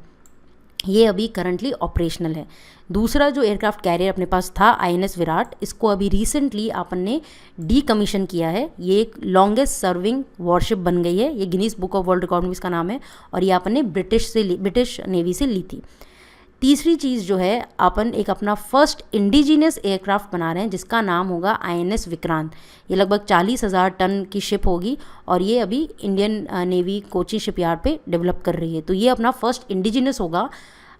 ये अभी करंटली ऑपरेशनल है। दूसरा जो एयरक्राफ्ट कैरियर अपने पास था आईएनएस विराट, इसको अभी रिसेंटली अपन ने डीकमीशन किया है। ये एक लॉन्गेस्ट सर्विंग वॉरशिप बन गई है। ये Guinness book of world record में इसका नाम है और ये अपन ने ब्रिटिश नेवी से ली थी। तीसरी चीज़ जो है, अपन एक अपना फर्स्ट इंडिजीनियस एयरक्राफ्ट बना रहे हैं जिसका नाम होगा आईएनएस विक्रांत। ये लगभग 40,000 टन की शिप होगी और ये अभी इंडियन नेवी कोची शिपयार्ड पे डेवलप कर रही है। तो ये अपना फर्स्ट इंडिजीनियस होगा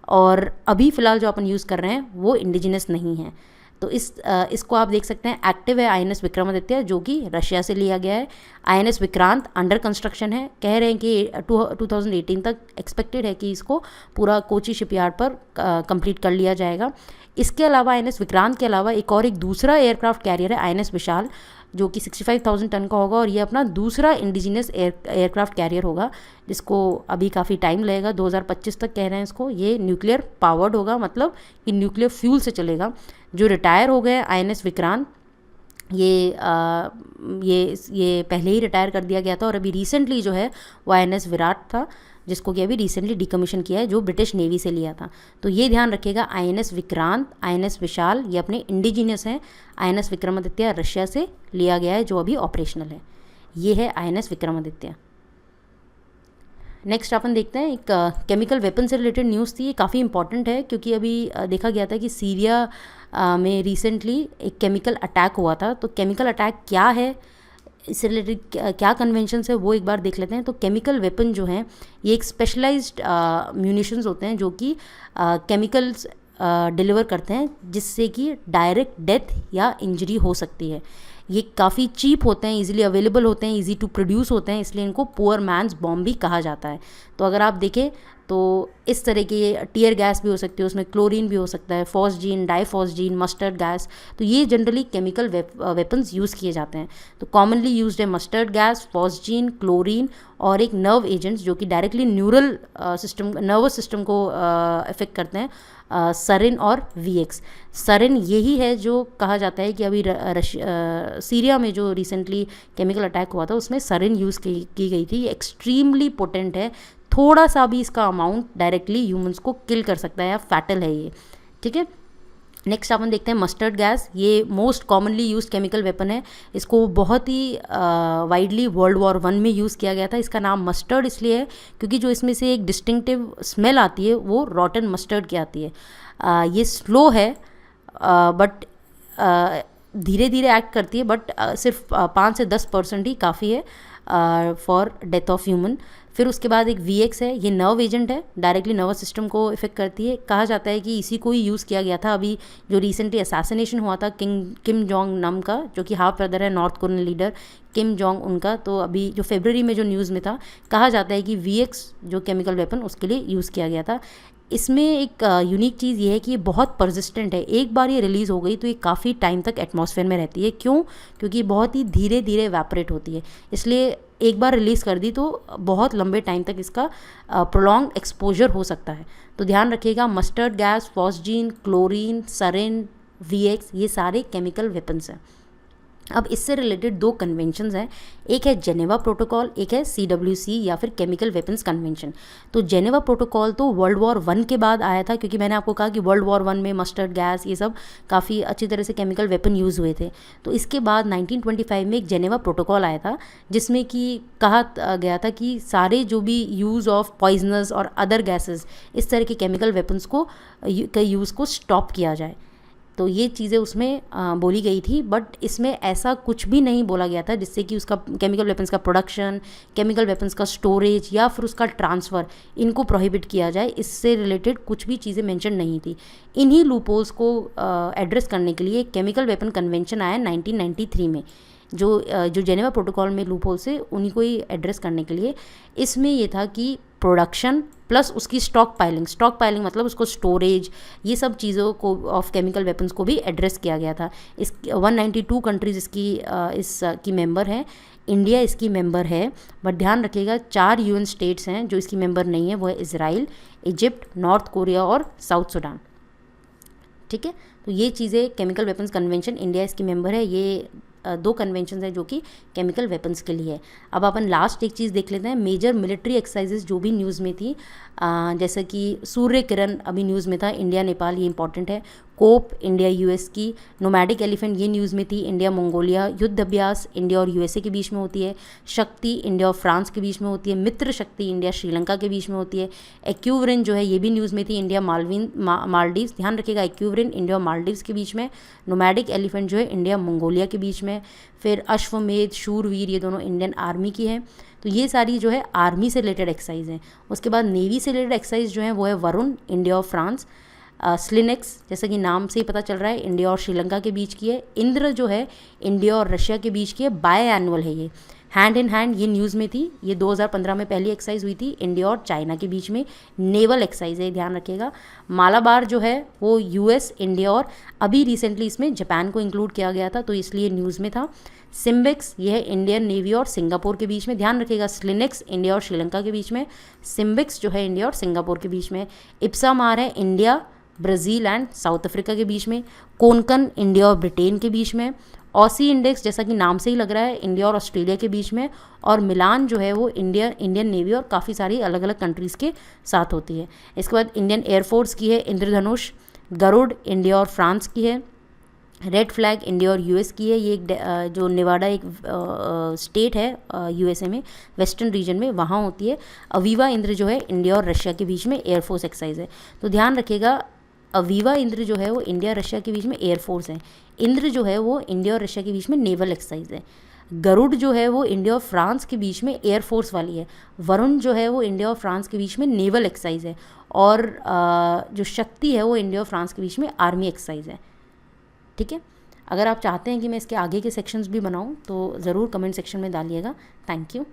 और अभी फ़िलहाल जो अपन यूज़ कर रहे हैं वो इंडिजिनस नहीं है। तो इसको आप देख सकते हैं। एक्टिव है INS विक्रमादित्य जो कि रशिया से लिया गया है। INS विक्रांत अंडर कंस्ट्रक्शन है, कह रहे हैं कि 2018 तक एक्सपेक्टेड है कि इसको पूरा कोची शिपयार्ड पर कंप्लीट कर लिया जाएगा। इसके अलावा INS विक्रांत के अलावा एक दूसरा एयरक्राफ्ट कैरियर है INS विशाल जो कि 65,000 टन का होगा, और ये अपना दूसरा इंडिजिनस एयरक्राफ्ट कैरियर होगा जिसको अभी काफ़ी टाइम लगेगा, 2025 तक कह रहे हैं इसको। ये न्यूक्लियर पावर्ड होगा, मतलब कि न्यूक्लियर फ्यूल से चलेगा। जो रिटायर हो गए INS विक्रांत, ये पहले ही रिटायर कर दिया गया था, और अभी रिसेंटली जो है वो INS विराट था जिसको कि अभी रिसेंटली डिकमीशन किया है, जो ब्रिटिश नेवी से लिया था। तो ये ध्यान रखिएगा, INS विक्रांत, INS विशाल ये अपने इंडिजिनियस हैं। INS विक्रमादित्य रशिया से लिया गया है जो अभी ऑपरेशनल है। ये है INS विक्रमादित्य। नेक्स्ट अपन देखते हैं एक केमिकल वेपन से रिलेटेड न्यूज़ थी। ये काफ़ी इंपॉर्टेंट है क्योंकि अभी देखा गया था कि सीरिया में रिसेंटली एक केमिकल अटैक हुआ था। तो केमिकल अटैक क्या है, इससे रिलेटेड क्या कन्वेंशंस है, वो एक बार देख लेते हैं। तो केमिकल वेपन जो हैं ये एक स्पेशलाइज्ड म्यूनिशंस होते हैं जो कि केमिकल्स डिलीवर करते हैं जिससे कि डायरेक्ट डेथ या इंजरी हो सकती है। ये काफ़ी चीप होते हैं, इजीली अवेलेबल होते हैं, इजी टू प्रोड्यूस होते हैं, इसलिए इनको पुअर मैन्स बॉम्ब भी कहा जाता है। तो अगर आप देखें तो इस तरह की टीयर गैस भी हो सकती है, उसमें क्लोरीन भी हो सकता है, फॉस्जीन, डाइफॉस्जीन, मस्टर्ड गैस। तो ये जनरली केमिकल वेपन्स यूज़ किए जाते हैं। तो कॉमनली यूज्ड है मस्टर्ड गैस, फॉस्जीन, क्लोरीन और एक नर्व एजेंट्स जो कि डायरेक्टली नर्वस सिस्टम को इफेक्ट करते हैं, सरिन और VX। सरिन यही है जो कहा जाता है कि अभी सीरिया में जो रिसेंटली केमिकल अटैक हुआ था उसमें सरिन यूज़ की गई थी। ये एक्सट्रीमली पोटेंट है, थोड़ा सा भी इसका अमाउंट डायरेक्टली ह्यूमंस को किल कर सकता है या फैटल है ये, ठीक है। नेक्स्ट अपन देखते हैं मस्टर्ड गैस। ये most commonly used chemical weapon है। इसको बहुत ही वाइडली वर्ल्ड वॉर 1 में यूज़ किया गया था। इसका नाम मस्टर्ड इसलिए है क्योंकि जो इसमें से एक डिस्टिंक्टिव स्मेल आती है वो रॉटन मस्टर्ड की आती है। ये स्लो है बट धीरे धीरे एक्ट करती है, बट सिर्फ 5 से 10% ही काफ़ी है फॉर डेथ ऑफ ह्यूमन। फिर उसके बाद एक VX है, ये नर्व एजेंट है, डायरेक्टली नर्वस सिस्टम को इफेक्ट करती है। कहा जाता है कि इसी को ही यूज़ किया गया था अभी जो रिसेंटली असैसिनेशन हुआ था किम जोंग नम का, जो कि हाफ ब्रदर है north Korean leader Kim Jong उनका। तो अभी जो फरवरी में जो न्यूज़ में था, कहा जाता है कि VX जो केमिकल वेपन उसके लिए यूज़ किया गया था। इसमें एक यूनिक चीज़ ये है कि ये बहुत परसिस्टेंट है। एक बार ये रिलीज़ हो गई तो ये काफ़ी टाइम तक एटमॉस्फेयर में रहती है। क्यों? क्योंकि बहुत ही धीरे धीरे एवैपोरेट होती है, इसलिए एक बार रिलीज़ कर दी तो बहुत लंबे टाइम तक इसका प्रोलॉन्ग एक्सपोजर हो सकता है। तो ध्यान रखिएगा, mustard gas, phosgene, chlorine, sarin, VX ये सारे केमिकल वेपन्स हैं। अब इससे रिलेटेड 2 कन्वेंशंस हैं, एक है जेनेवा प्रोटोकॉल, एक है CWC या फिर केमिकल वेपन्स कन्वेंशन। तो जेनेवा प्रोटोकॉल तो वर्ल्ड वॉर 1 के बाद आया था, क्योंकि मैंने आपको कहा कि वर्ल्ड वॉर 1 में मस्टर्ड गैस ये सब काफ़ी अच्छी तरह से केमिकल वेपन यूज़ हुए थे। तो इसके बाद 1925 में एक जेनेवा प्रोटोकॉल आया था जिसमें कि कहा गया था कि सारे जो भी यूज़ ऑफ पॉइजनस और अदर गैसेस इस तरह के केमिकल वेपन्स को यूज़ को स्टॉप किया जाए। तो ये चीज़ें उसमें बोली गई थी, बट इसमें ऐसा कुछ भी नहीं बोला गया था जिससे कि उसका केमिकल वेपन्स का प्रोडक्शन, केमिकल वेपन्स का स्टोरेज या फिर उसका ट्रांसफ़र इनको प्रोहिबिट किया जाए। इससे रिलेटेड कुछ भी चीज़ें मेंशन नहीं थी। इन्हीं लूपहोल्स को एड्रेस करने के लिए केमिकल वेपन कन्वेंशन आया 1993 में, जो जेनेवा प्रोटोकॉल में लूपहोल से उन्हीं को ही एड्रेस करने के लिए। इसमें ये था कि प्रोडक्शन प्लस उसकी स्टॉक पाइलिंग मतलब उसको स्टोरेज, ये सब चीज़ों को ऑफ केमिकल वेपन्स को भी एड्रेस किया गया था। इस 192 कंट्रीज़ इसकी मेंबर हैं, इंडिया इसकी मेंबर है। बट ध्यान रखिएगा 4 UN स्टेट्स हैं जो इसकी मेंबर नहीं है, वो है इज़राइल, इजिप्ट, नॉर्थ कोरिया और साउथ सूडान, ठीक है। तो ये चीज़ें केमिकल वेपन्स कन्वेंशन, इंडिया इसकी मेंबर है। ये 2 कन्वेंशन है जो कि केमिकल वेपन्स के लिए है। अब अपन लास्ट एक चीज़ देख लेते हैं, मेजर मिलिट्री एक्सरसाइजेज जो भी न्यूज़ में थी, जैसे कि सूर्य किरण अभी न्यूज़ में था, इंडिया नेपाल, ये इंपॉर्टेंट है। कोप इंडिया यूएस की, नोमैडिक एलिफेंट ये न्यूज़ में थी, इंडिया मंगोलिया, युद्ध अभ्यास इंडिया और यूएसए के बीच में होती है, शक्ति इंडिया और फ्रांस के बीच में होती है, मित्र शक्ति इंडिया श्रीलंका के बीच में होती है, एक्यूवरिन जो है ये भी न्यूज़ में थी, इंडिया मालदीव्स, ध्यान रखिएगा एक्यूवरिन इंडिया और मालदीव्स के बीच में, नोमैडिक एलिफेंट जो है इंडिया मंगोलिया के बीच में, फिर अश्वमेध, शूरवीर ये दोनों इंडियन आर्मी की है। तो ये सारी जो है आर्मी से रिलेटेड एक्सरसाइज हैं। उसके बाद नेवी से रिलेटेड एक्सरसाइज जो है वो है वरुण इंडिया और फ्रांस, स्लिनेक्स जैसा कि नाम से ही पता चल रहा है इंडिया और श्रीलंका के बीच की है, इंद्र जो है इंडिया और रशिया के बीच की है, बाय एनुअल है ये, हैंड इन हैंड ये न्यूज़ में थी, ये 2015 में पहली एक्सरसाइज हुई थी इंडिया और चाइना के बीच में, नेवल एक्सरसाइज है ध्यान रखिएगा। मालाबार जो है वो यूएस, इंडिया और अभी रिसेंटली इसमें जापान को इंक्लूड किया गया था तो इसलिए न्यूज़ में था। सिम्बिक्स ये है इंडियन नेवी और सिंगापुर के बीच में, ध्यान रखिएगा स्लिनेक्स इंडिया और श्रीलंका के बीच में, सिम्बिक्स जो है इंडिया और सिंगापुर के बीच में, इप्सामार है India, Brazil and south Africa के बीच में, कोनकन इंडिया और ब्रिटेन के बीच में, ऑसी इंडेक्स जैसा कि नाम से ही लग रहा है इंडिया और ऑस्ट्रेलिया के बीच में, और मिलान जो है वो इंडियन नेवी और काफ़ी सारी अलग अलग कंट्रीज़ के साथ होती है। इसके बाद इंडियन एयरफोर्स की है इंद्रधनुष, गरुड़ इंडिया और फ्रांस की है, रेड फ्लैग इंडिया और यूएस की है, ये एक जो नेवाडा एक स्टेट है यूएसए में वेस्टर्न रीजन में वहाँ होती है। अवीवा इंद्र जो है इंडिया और रशिया के बीच में एयरफोर्स एक्सरसाइज है। तो ध्यान रखिएगा अवीवा इंद्र जो है वो इंडिया रशिया के बीच में एयरफोर्स है, इंद्र जो है वो इंडिया और रशिया के बीच में नेवल एक्सरसाइज है, गरुड़ जो है वो इंडिया और फ्रांस के बीच में एयरफोर्स वाली है, वरुण जो है वो इंडिया और फ्रांस के बीच में नेवल एक्सरसाइज है, और जो शक्ति है वो इंडिया और फ्रांस के बीच में आर्मी एक्सरसाइज है। ठीक है, अगर आप चाहते हैं कि मैं इसके आगे के सेक्शंस भी बनाऊं तो ज़रूर कमेंट सेक्शन में डालिएगा। Thank you.